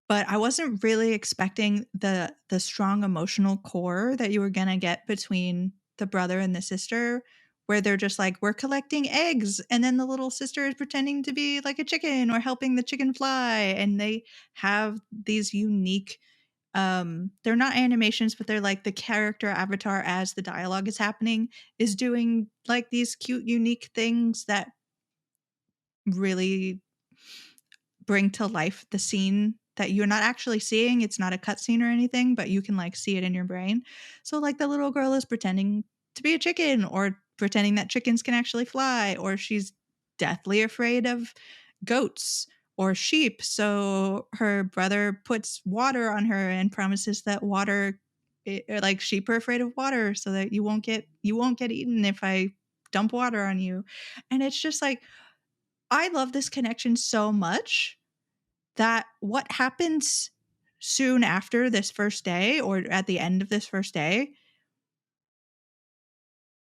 but I wasn't really expecting the strong emotional core that you were gonna get between the brother and the sister, where they're just like, we're collecting eggs, and then the little sister is pretending to be like a chicken or helping the chicken fly, and they have these unique they're not animations, but they're like the character avatar as the dialogue is happening is doing like these cute unique things that really bring to life the scene that you're not actually seeing. It's not a cutscene or anything, but you can like see it in your brain. So like the little girl is pretending to be a chicken, or pretending that chickens can actually fly, or she's deathly afraid of goats or sheep. So her brother puts water on her and promises that like sheep are afraid of water, so that you won't get eaten if I dump water on you. And it's just like, I love this connection so much that what happens soon after this first day, or at the end of this first day,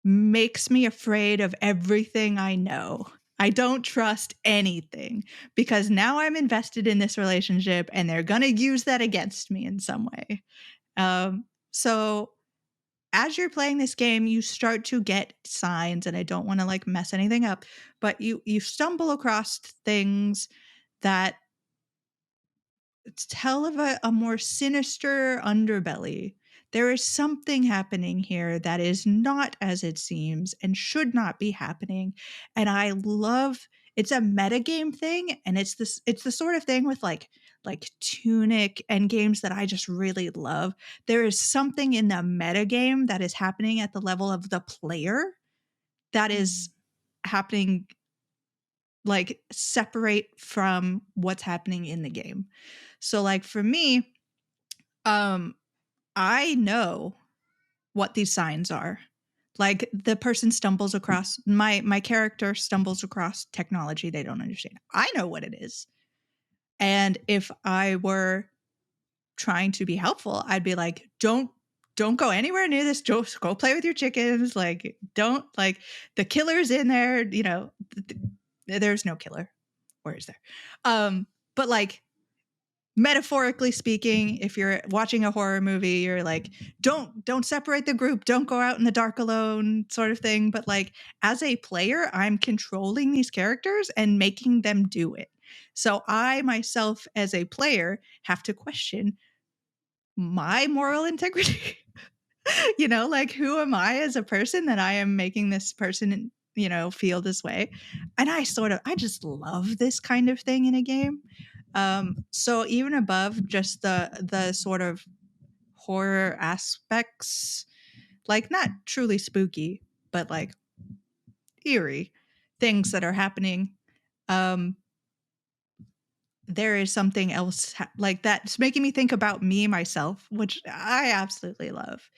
makes me afraid of everything I know. I don't trust anything because now I'm invested in this relationship and they're going to use that against me in some way. So as you're playing this game, you start to get signs, and I don't want to like mess anything up, but you stumble across things that tell of a more sinister underbelly. There is something happening here that is not as it seems and should not be happening. And I love, it's a metagame thing, and it's the sort of thing with like Tunic and games that I just really love. There is something in the metagame that is happening at the level of the player that is happening like separate from what's happening in the game. So like for me, I know what these signs are. Like the person stumbles across my character stumbles across technology they don't understand. I know what it is. And if I were trying to be helpful, I'd be like, don't go anywhere near this. Just go play with your chickens. Like, don't, like, the killer's in there, there's no killer. Or is there? But like, metaphorically speaking, if you're watching a horror movie, you're like, don't separate the group, don't go out in the dark alone, sort of thing. But like, as a player, I'm controlling these characters and making them do it. So I myself as a player have to question my moral integrity. Like, who am I as a person that I am making this person feel this way? And I just love this kind of thing in a game. So even above just the sort of horror aspects, like not truly spooky, but like eerie things that are happening, there is something else like that's making me think about me myself, which I absolutely love.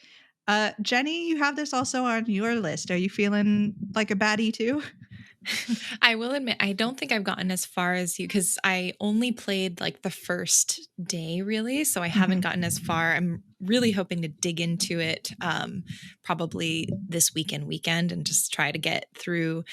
Jenny, you have this also on your list. Are you feeling like a baddie too? I will admit, I don't think I've gotten as far as you because I only played like the first day, really. So I haven't gotten as far. I'm really hoping to dig into it probably this weekend and just try to get through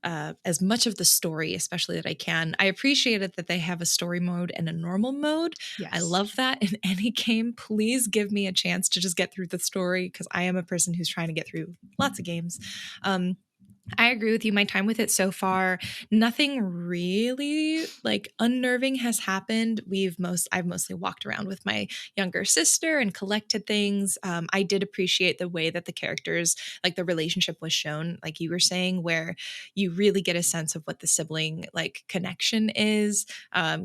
as much of the story, especially that I can. I appreciate it that they have a story mode and a normal mode. I Yes. love that in any game. Please give me a chance to just get through the story because I am a person who's trying to get through lots of games. I agree with you. My time with it so far, nothing really like unnerving has happened. I've mostly walked around with my younger sister and collected things. I did appreciate the way that the characters, like the relationship was shown, like you were saying, where you really get a sense of what the sibling like connection is,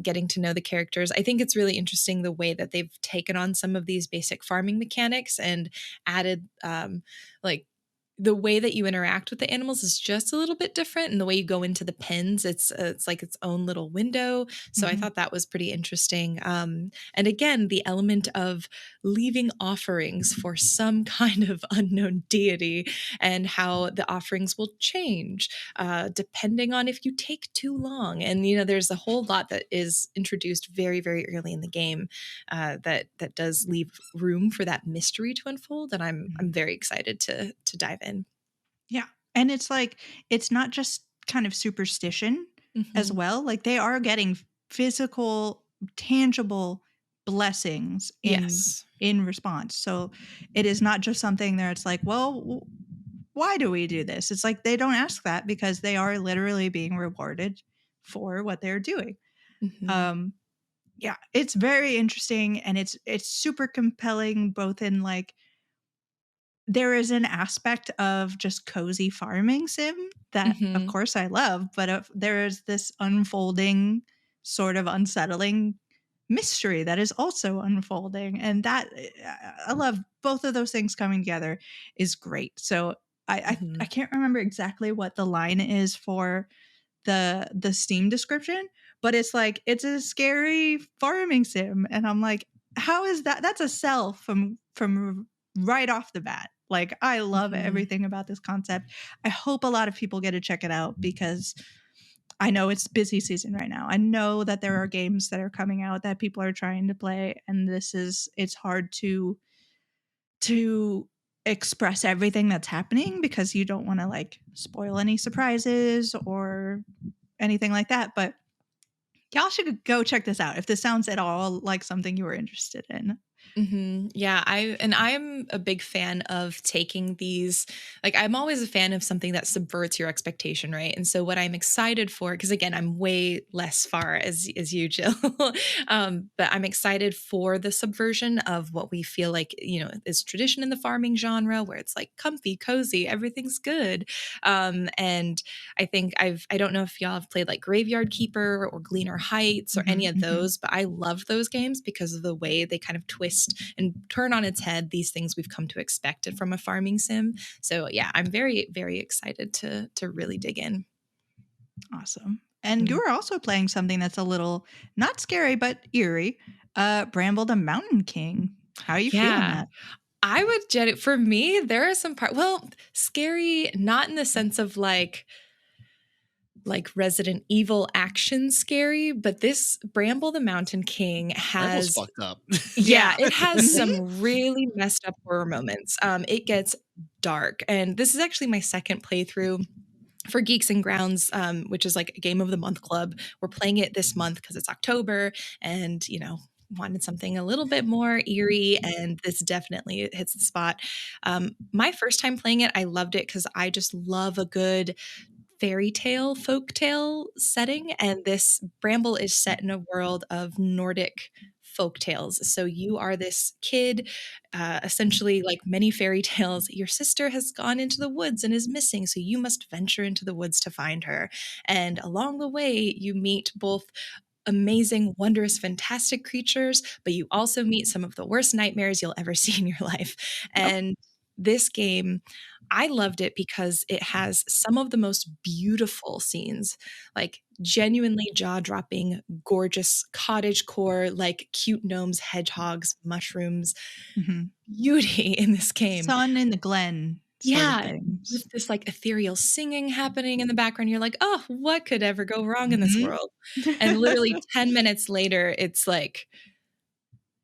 getting to know the characters. I think it's really interesting the way that they've taken on some of these basic farming mechanics and added like the way that you interact with the animals is just a little bit different, and the way you go into the pens, it's like its own little window. So I thought that was pretty interesting. And again, the element of leaving offerings for some kind of unknown deity, and how the offerings will change depending on if you take too long. And there's a whole lot that is introduced very, very early in the game that does leave room for that mystery to unfold. And I'm very excited to dive in. Yeah. And it's like, it's not just kind of superstition as well. Like they are getting physical, tangible blessings Yes. in response. So it is not just something there. It's like, well, why do we do this? It's like they don't ask that because they are literally being rewarded for what they're doing. Yeah, it's very interesting, and it's super compelling, both in like there is an aspect of just cozy farming sim that of course I love, but there is this unfolding sort of unsettling mystery that is also unfolding, and that I love both of those things coming together is great. So I can't remember exactly what the line is for the Steam description, but it's like it's a scary farming sim, and I'm like, how is that? That's a sell from right off the bat. Like I love everything about this concept. I hope a lot of people get to check it out because I know it's busy season right now. I know that there are games that are coming out that people are trying to play, and it's hard to express everything that's happening because you don't want to like spoil any surprises or anything like that. But y'all should go check this out if this sounds at all like something you were interested in. Yeah, I'm a big fan of taking these, like I'm always a fan of something that subverts your expectation, right? And so what I'm excited for, because again, I'm way less far as you, Jill, but I'm excited for the subversion of what we feel like, is tradition in the farming genre, where it's like comfy, cozy, everything's good. And I think I don't know if y'all have played like Graveyard Keeper or Gleaner Heights or any of those, but I love those games because of the way they kind of twist and turn on its head these things we've come to expect from a farming sim. So yeah, I'm very, very excited to really dig in. Awesome. And you're also playing something that's a little not scary but eerie, Bramble the Mountain King. How are you feeling that? I would for me, there are some scary, not in the sense of like Resident Evil action scary, but this Bramble the Mountain King Bramble's has fucked up. it has some really messed up horror moments. It gets dark, and this is actually my second playthrough for Geeks and Grounds, which is like a Game of the Month club. We're playing it this month because it's October, and wanted something a little bit more eerie, and this definitely hits the spot. My first time playing it, I loved it because I just love a good fairy tale, folk tale setting. And this Bramble is set in a world of Nordic folk tales. So you are this kid, essentially like many fairy tales. Your sister has gone into the woods and is missing. So you must venture into the woods to find her. And along the way, you meet both amazing, wondrous, fantastic creatures, but you also meet some of the worst nightmares you'll ever see in your life. And this game, I loved it because it has some of the most beautiful scenes, like genuinely jaw-dropping, gorgeous cottage core, like cute gnomes, hedgehogs, mushrooms, beauty in this game. Sun in the Glen. sort of Yeah, things. with this, like, ethereal singing happening in the background, you're like, "Oh, what could ever go wrong in this Mhm. world?" And literally 10 minutes later, it's like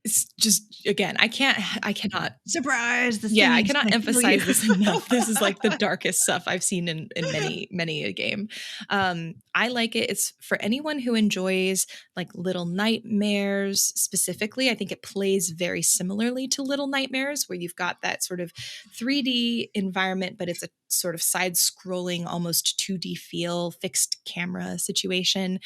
it's just again, I cannot Surprise, the yeah, I seed's cannot gonna kill you. emphasize this enough. This is like the darkest stuff I've seen in many a game. I like it. It's for anyone who enjoys like Little Nightmares specifically. I think it plays very similarly to Little Nightmares, where you've got that sort of 3D environment, but it's a sort of side-scrolling, almost 2D feel, fixed camera situation.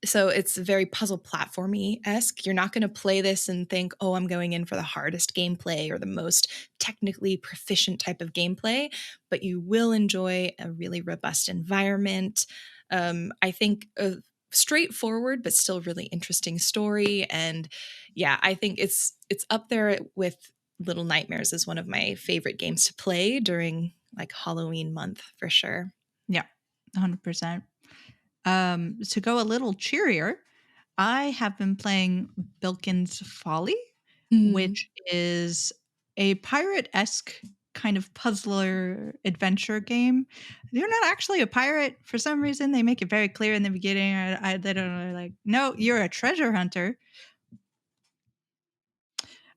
So it's very puzzle platformy-esque. You're not going to play this and think, oh, I'm going in for the hardest gameplay or the most technically proficient type of gameplay, but you will enjoy a really robust environment. I think a straightforward but still really interesting story. And yeah, I think it's up there with Little Nightmares as one of my favorite games to play during like Halloween month for sure. Yeah, 100%. To go a little cheerier, I have been playing Bilkin's Folly, Mm. which is a pirate-esque kind of puzzler adventure game. You're not actually a pirate for some reason. They make it very clear in the beginning. They don't know, like, no, you're a treasure hunter.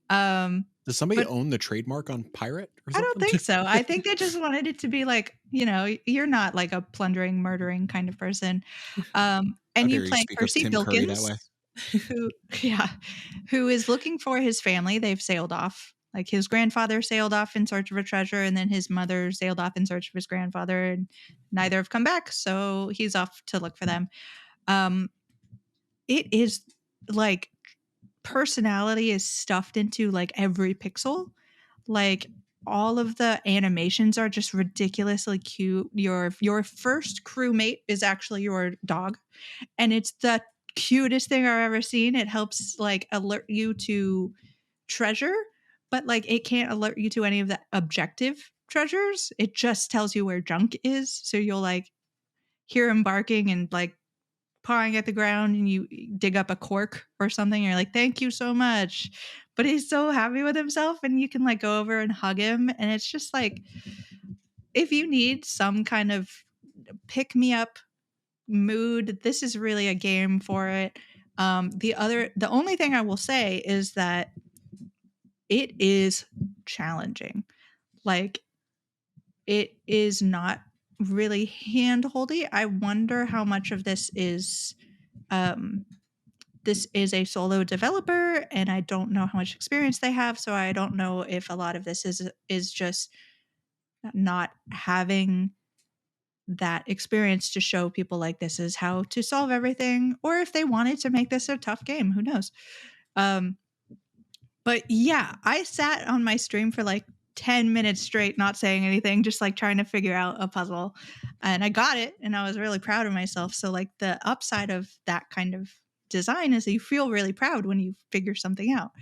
Does somebody But own the trademark on pirate or I don't something? think so. I think they just wanted it to be like, you're not like a plundering, murdering kind of person. How And you dare you play speak of Percy Tim Curry that way? Bilkins, who, yeah, who is looking for his family. They've sailed off. Like his grandfather sailed off in search of a treasure, and then his mother sailed off in search of his grandfather, and neither have come back. So he's off to look for them. Um, it is like personality is stuffed into like every pixel. Like all of the animations are just ridiculously cute. Your first crewmate is actually your dog, and it's the cutest thing I've ever seen. It helps like alert you to treasure, but like it can't alert you to any of the objective treasures. It just tells you where junk is. So you'll like hear him barking and like pawing at the ground, and you dig up a cork or something. You're like, thank you so much. But he's so happy with himself, and you can like go over and hug him. And it's just like, if you need some kind of pick me up mood, this is really a game for it. The only thing I will say is that it is challenging. Like, it is not really handholdy. I wonder how much of um, this is a solo developer, and I don't know how much experience they have, so I don't know if a lot of this is just not having that experience to show people like this is how to solve everything, or if they wanted to make this a tough game. Who knows? Um, but yeah, I sat on my stream for like 10 minutes straight, not saying anything, just like trying to figure out a puzzle. And I got it, and I was really proud of myself. So, like, the upside of that kind of design is that you feel really proud when you figure something out.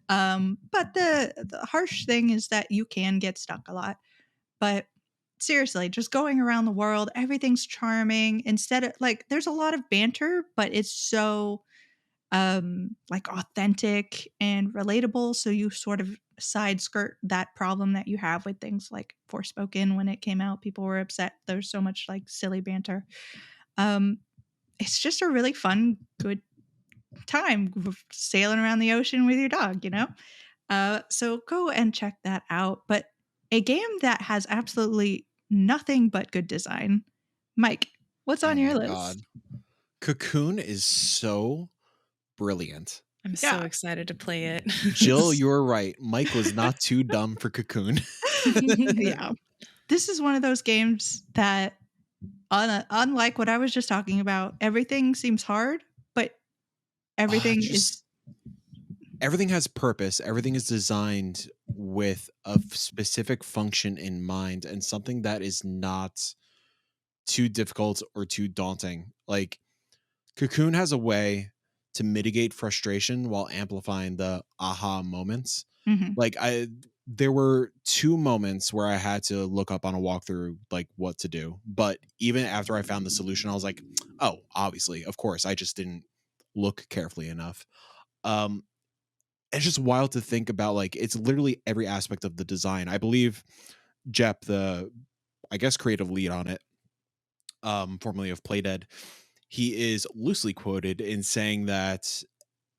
But the harsh thing is that you can get stuck a lot. But seriously, just going around the world, everything's charming. Instead of like, there's a lot of banter, but it's so like authentic and relatable, so you sort of side skirt that problem that you have with things like Forspoken. When it came out, people were upset there's so much like silly banter. um it's just a really fun, good time sailing around the ocean with your dog. So go and check that out. But a game that has absolutely nothing but good design, Mike, what's Oh on your my list? god. Cocoon is so brilliant. I'm so excited to play it. Jill, you're right. Mike was not too dumb for Cocoon. Yeah. This is one of those games that, unlike what I was just talking about, everything seems hard, but everything is. Everything has purpose. Everything is designed with a specific function in mind, and something that is not too difficult or too daunting. Like, Cocoon has a way to mitigate frustration while amplifying the aha moments. Mhm. Like, there were 2 moments where I had to look up on a walkthrough like what to do, but even after I found the solution, I was like, oh, obviously, of course, I just didn't look carefully enough. um it's just wild to think about. Like, it's literally every aspect of the design. I believe Jep, the, I guess, creative lead on it, formerly of Playdead, he is loosely quoted in saying that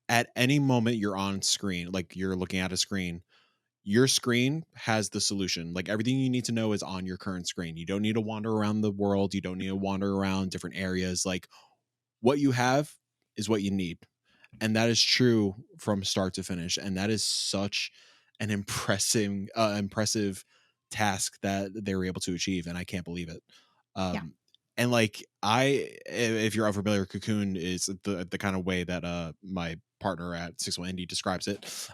at any moment you're on screen, like you're looking at a screen, your screen has the solution. Like, everything you need to know is on your current screen. You don't need to wander around the world. You don't need to wander around different areas. Like, what you have is what you need. And that is true from start to finish. And that is such an impressive task that they were able to achieve. And I can't believe it. Yeah. And like, if you're unfamiliar, Cocoon is the kind of way that my partner at 61 Indie describes it.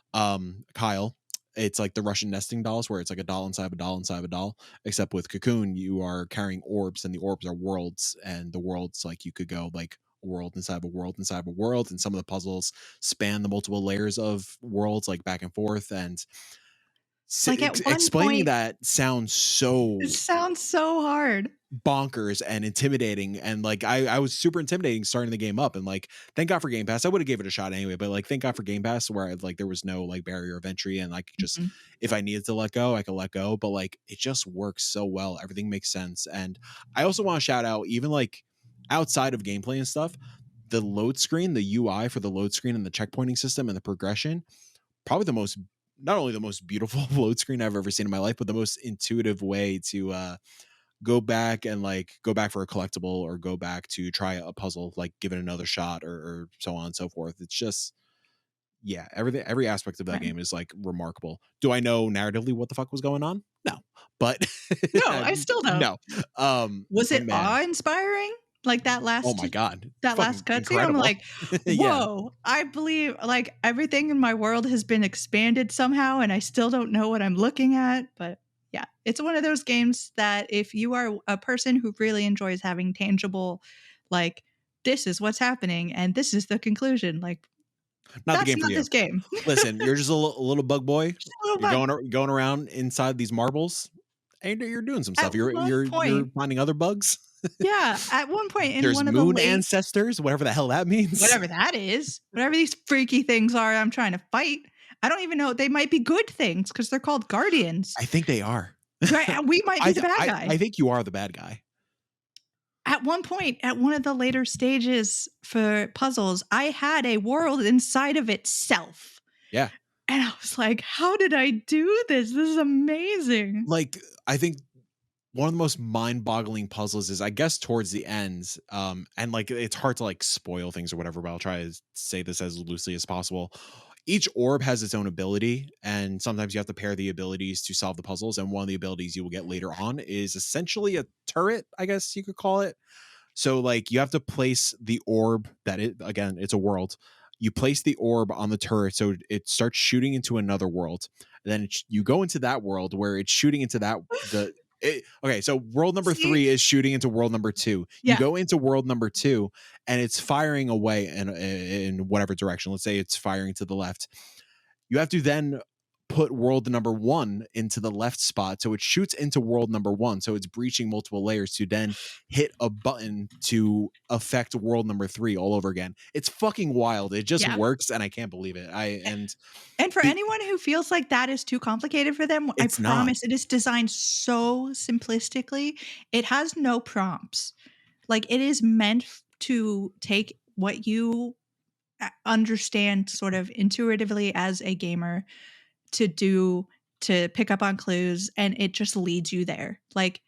Kyle, it's like the Russian nesting dolls, where it's like a doll inside a doll inside a doll. Except with Cocoon, you are carrying orbs, and the orbs are worlds, and the worlds, like, you could go like a world inside of a world inside of a world, and some of the puzzles span the multiple layers of worlds, like back and forth. And Like, at one explaining point, that sounds so it sounds so hard, bonkers and intimidating. And like, I was super intimidating starting the game up, and like, thank God for Game Pass. I would have gave it a shot anyway, but like, thank God for Game Pass, where like there was no like barrier of entry, and like, just if I needed to let go, I could let go. But like, it just works so well. Everything makes sense. And I also want to shout out, even like outside of gameplay and stuff, the load screen, the UI for the load screen and the checkpointing system and the progression, probably the most, not only the most beautiful load screen I've ever seen in my life, but the most intuitive way to go back for a collectible, or go back to try a puzzle, like give it another shot, or so on and so forth. It's just, yeah, every aspect of that game is like remarkable. Do I know narratively what the fuck was going on? No, but No, I still don't. No. Was it man, awe-inspiring? Like that last, oh my God, that last cutscene, I'm like, whoa! Yeah. I believe, like, everything in my world has been expanded somehow, and I still don't know what I'm looking at. But yeah, it's one of those games that if you are a person who really enjoys having tangible, like, this is what's happening and this is the conclusion, like, Not the that's game for not you. this game. Listen, you're just a little bug boy. Just a little You're bug. going around inside these marbles, and you're doing some stuff. At one You're point, finding other bugs. yeah, at one point in There's one of the moon late, ancestors, whatever the hell that means. whatever that is, whatever these freaky things are I'm trying to fight. I don't even know. They might be good things because they're called guardians. I think they are. Right? We might be the bad guy. I think you are the bad guy. At one point, at one of the later stages for puzzles, I had a world inside of itself. Yeah. And I was like, how did I do this? This is amazing. Like, I think one of the most mind-boggling puzzles is, I guess, towards the ends, and like, it's hard to like spoil things or whatever, but I'll try to say this as loosely as possible. Each orb has its own ability, and sometimes you have to pair the abilities to solve the puzzles. And one of the abilities you will get later on is essentially a turret, I guess you could call it. So like, you have to place the orb again, it's a world. You place the orb on the turret, so it starts shooting into another world. And then you go into that world where it's shooting into okay, so world number 3 is shooting into world number 2. Yeah. You go into world number 2, and it's firing away in whatever direction. Let's say it's firing to the left. You have to then put world number 1 into the left spot, so it shoots into world number 1. So it's breaching multiple layers to then hit a button to affect world number 3 all over again. It's fucking wild. It just works, and I can't believe it. And for anyone who feels like that is too complicated for them, I promise it is designed so simplistically. It has no prompts. Like, it is meant to take what you understand sort of intuitively as a gamer to pick up on clues, and it just leads you there. Like,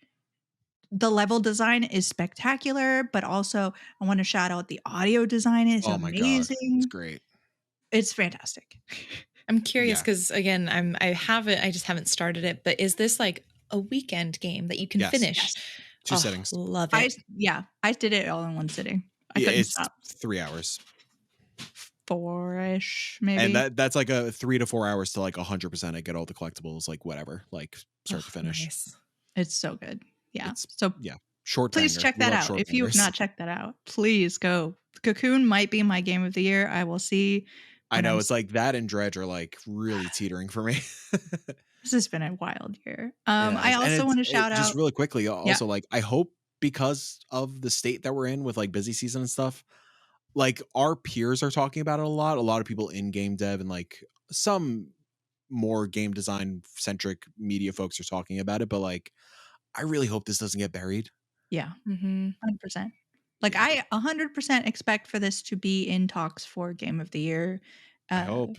the level design is spectacular, but also I want to shout out the audio design is amazing. God, it's great. It's fantastic. I'm curious because again, I just haven't started it, but is this like a weekend game that you can finish? Yes. 2 settings. Love it. I did it all in one sitting. I couldn't it's stop. 3 hours. 4-ish, maybe. And that's like a 3 to 4 hours to like 100%. I get all the collectibles, like whatever, like start to finish. Nice. It's so good. Yeah. Short. Please check that out. If you have not checked that out, please go. Cocoon might be my game of the year. I will see. I know it's like that and Dredge are like really teetering for me. This has been a wild year. I also want to shout out just really quickly. Also, like, I hope, because of the state that we're in with like busy season and stuff, like our peers are talking about it a lot. A lot of people in game dev and like some more game design centric media folks are talking about it, but like, I really hope this doesn't get buried. Yeah, 100%. Like, Yeah. I 100% expect for this to be in talks for Game of the Year. I hope.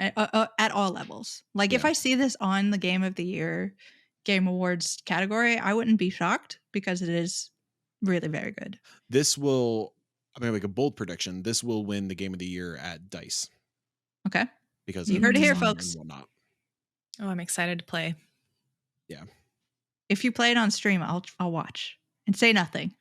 At all levels. Like, if Yeah. I see this on the Game of the Year Game Awards category, I wouldn't be shocked because it is really very good. This will, I'm going to make a bold prediction. This will win the Game of the Year at DICE. Okay. Because You of heard it here, design folks. and whatnot. Oh, I'm excited to play. Yeah. If you play it on stream, I'll watch and say nothing.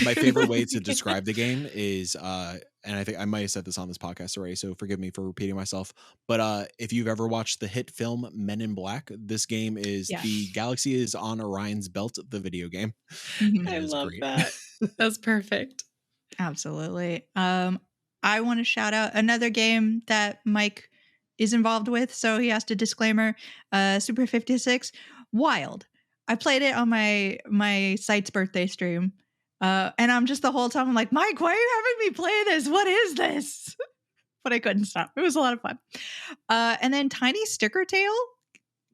My favorite way to describe the game is, and I think I might have said this on this podcast already, so forgive me for repeating myself, but if you've ever watched the hit film Men in Black, this game is The Galaxy is on Orion's Belt, the video game. I love that. That's perfect. Absolutely. I want to shout out another game that Mike is involved with, so he has to disclaimer, Super 56, Wild. I played it on my site's birthday stream. And I'm just the whole time I'm like, Mike, why are you having me play this? What is this? But I couldn't stop. It was a lot of fun. And then Tiny Sticker Tail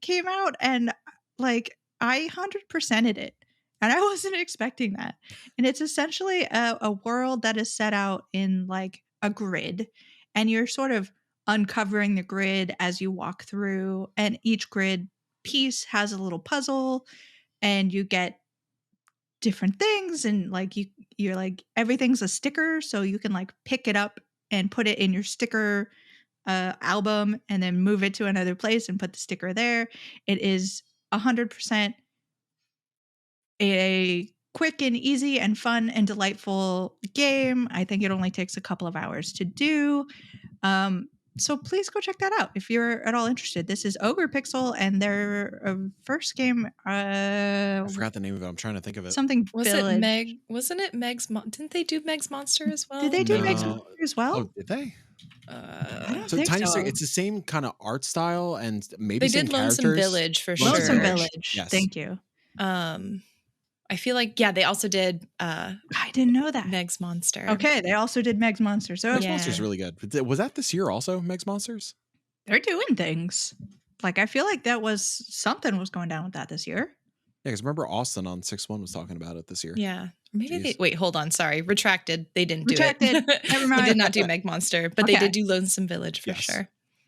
came out, and like I 100%ed it, and I wasn't expecting that. And it's essentially a world that is set out in like a grid, and you're sort of uncovering the grid as you walk through, and each grid piece has a little puzzle, and you get different things, and like you're like everything's a sticker, so you can like pick it up and put it in your sticker album and then move it to another place and put the sticker there. It is 100% a quick and easy and fun and delightful game. I think it only takes a couple of hours to do. So please go check that out if you're at all interested. This is Ogre Pixel, and their first game. I forgot the name of it. I'm trying to think of it. Something was Village. it Meg? Wasn't it Meg's? Didn't they do Meg's Monster as well? Did they do Meg's Monster as well? Oh, did they? I don't So think Tiny so. Stick, it's the same kind of art style and maybe they same did Lonesome characters. Village for sure. Lonesome Village. Yes. Thank you. I feel like they also did. I didn't know that. Meg's Monster. Okay, they also did Meg's Monster. So Meg's Monster's really good. Was that this year also? Meg's Monsters? They're doing things. Like I feel like that was something was going down with that this year. Yeah, because remember Austin on 6-1 was talking about it this year. Yeah. Maybe they wait, hold on. Sorry. Retracted. They didn't do it. Never mind. They did not do Meg Monster, but they did do Lonesome Village for sure.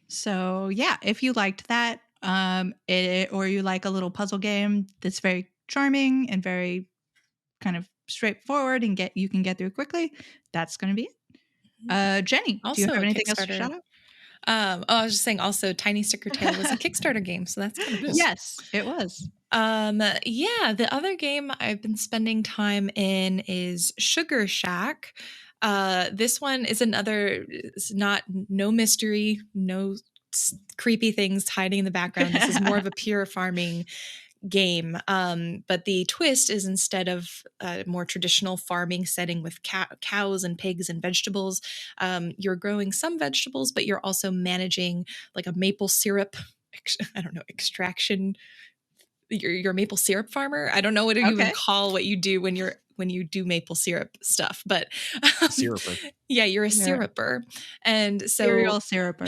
So yeah, if you liked that, or you like a little puzzle game that's very charming and very kind of straightforward and you can get through quickly, that's gonna be it. Jenny, Also, do you have anything else to shout out? I was just saying also Tiny Sticker Tail was a Kickstarter game, so that's kind of cool. Yes, it was. The other game I've been spending time in is Sugar Shack. This one is no mystery, no creepy things hiding in the background. This is more of a pure farming game. But the twist is instead of a more traditional farming setting with cows and pigs and vegetables, you're growing some vegetables, but you're also managing like a maple syrup, extraction. You're a maple syrup farmer. I don't know what you even call what you do when you do maple syrup stuff, but syruper. Yeah, you're a syruper. And so Cereal syruper.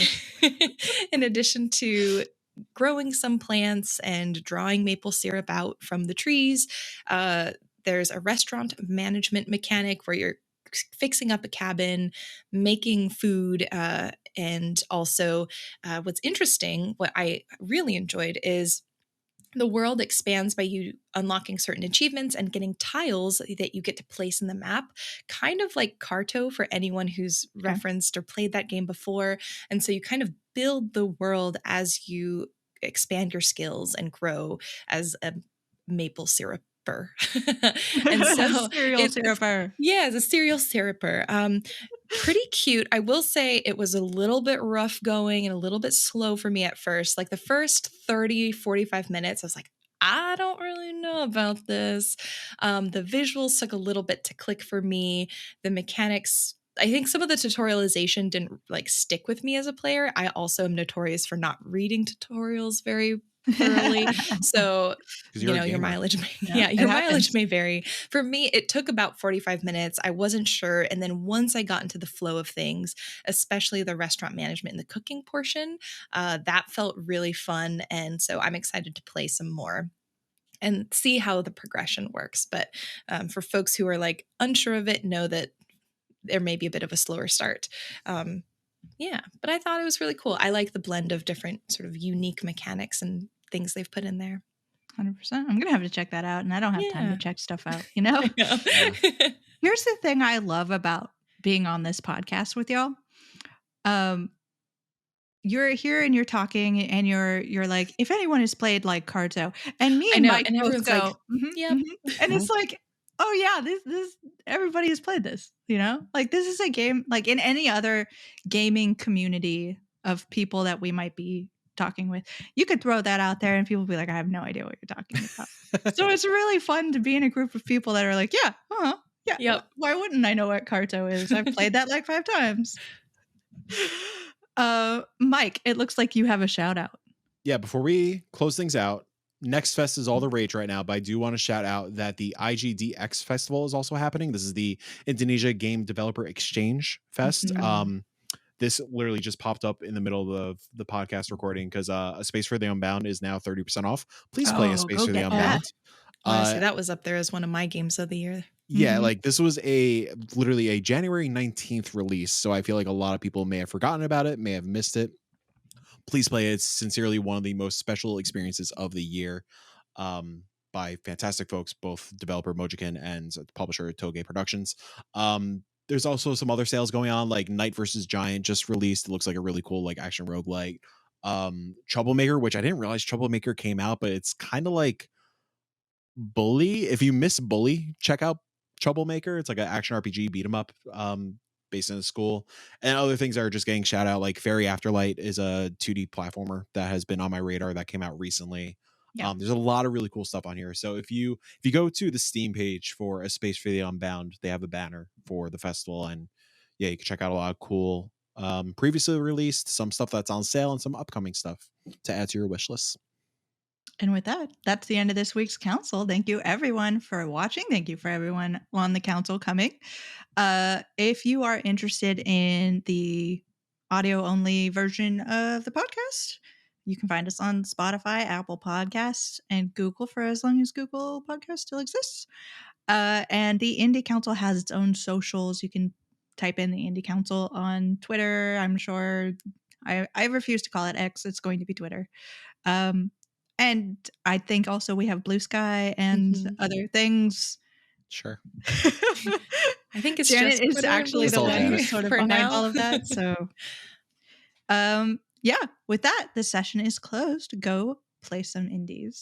In addition to growing some plants and drawing maple syrup out from the trees, there's a restaurant management mechanic where you're fixing up a cabin, making food, and also what's interesting, what I really enjoyed is the world expands by you unlocking certain achievements and getting tiles that you get to place in the map, kind of like Carto for anyone who's referenced or played that game before. And so you kind of build the world as you expand your skills and grow as a maple syruper. And so cereal syruper. Yeah, as a cereal syruper. Pretty cute. I will say it was a little bit rough going and a little bit slow for me at first. Like the first 30, 45 minutes, I was like, I don't really know about this. The visuals took a little bit to click for me. The mechanics, I think some of the tutorialization didn't like stick with me as a player. I also am notorious for not reading tutorials very thoroughly. So, your gamer. mileage may, Yeah, your mileage may vary. For me, it took about 45 minutes. I wasn't sure. And then once I got into the flow of things, especially the restaurant management and the cooking portion, that felt really fun. And so I'm excited to play some more and see how the progression works. But for folks who are like unsure of it, know that there may be a bit of a slower start. But I thought it was really cool. I like the blend of different sort of unique mechanics and things they've put in there. 100%. I'm gonna have to check that out, and I don't have time to check stuff out. You know. Yeah. Here's the thing I love about being on this podcast with y'all. You're here and you're talking, and you're like, if anyone has played like Carto, and me and Mike and both everyone's go, like, yep. And it's like, oh yeah, this everybody has played this. You know, like this is a game like in any other gaming community of people that we might be talking with. You could throw that out there, and people will be like, I have no idea what you're talking about. So it's really fun to be in a group of people that are like, yeah, yeah. Yep. Why wouldn't I know what Carto is? I've played that like 5 times. Mike, it looks like you have a shout out. Yeah, before we close things out, Next Fest is all the rage right now, but I do want to shout out that the IGDX Festival is also happening. This is the Indonesia Game Developer Exchange Fest. This literally just popped up in the middle of the podcast recording because A Space for the Unbound is now 30% off. Please play A Space for the Unbound. Honestly, that was up there as one of my games of the year. Yeah, like this was literally a January 19th release. So I feel like a lot of people may have forgotten about it, may have missed it. Please play it. It's sincerely one of the most special experiences of the year by fantastic folks, both developer Mojikin and publisher Toge Productions. There's also some other sales going on, like Knight vs. Giant just released. It looks like a really cool like action roguelike. Troublemaker, which I didn't realize Troublemaker came out, but it's kind of like Bully. If you miss Bully, check out Troublemaker. It's like an action RPG beat 'em up based in a school, and other things are just getting shout out. Like Fairy Afterlight is a 2D platformer that has been on my radar that came out recently. There's a lot of really cool stuff on here. So if you go to the Steam page for A Space for the Unbound, they have a banner for the festival, and yeah, you can check out a lot of cool previously released, some stuff that's on sale, and some upcoming stuff to add to your wish list. And with that, that's the end of this week's council. Thank you everyone for watching. Thank you for everyone on the council coming. If you are interested in the audio only version of the podcast, you can find us on Spotify, Apple Podcasts, and Google for as long as Google Podcast still exists. And the Indie Council has its own socials. You can type in the Indie Council on Twitter. I'm sure I refuse to call it X. It's going to be Twitter. And I think also we have Blue Sky and other things. Sure. I think it's Janet just is actually the one who's sort of behind all of that. So, yeah, with that, the session is closed. Go play some indies.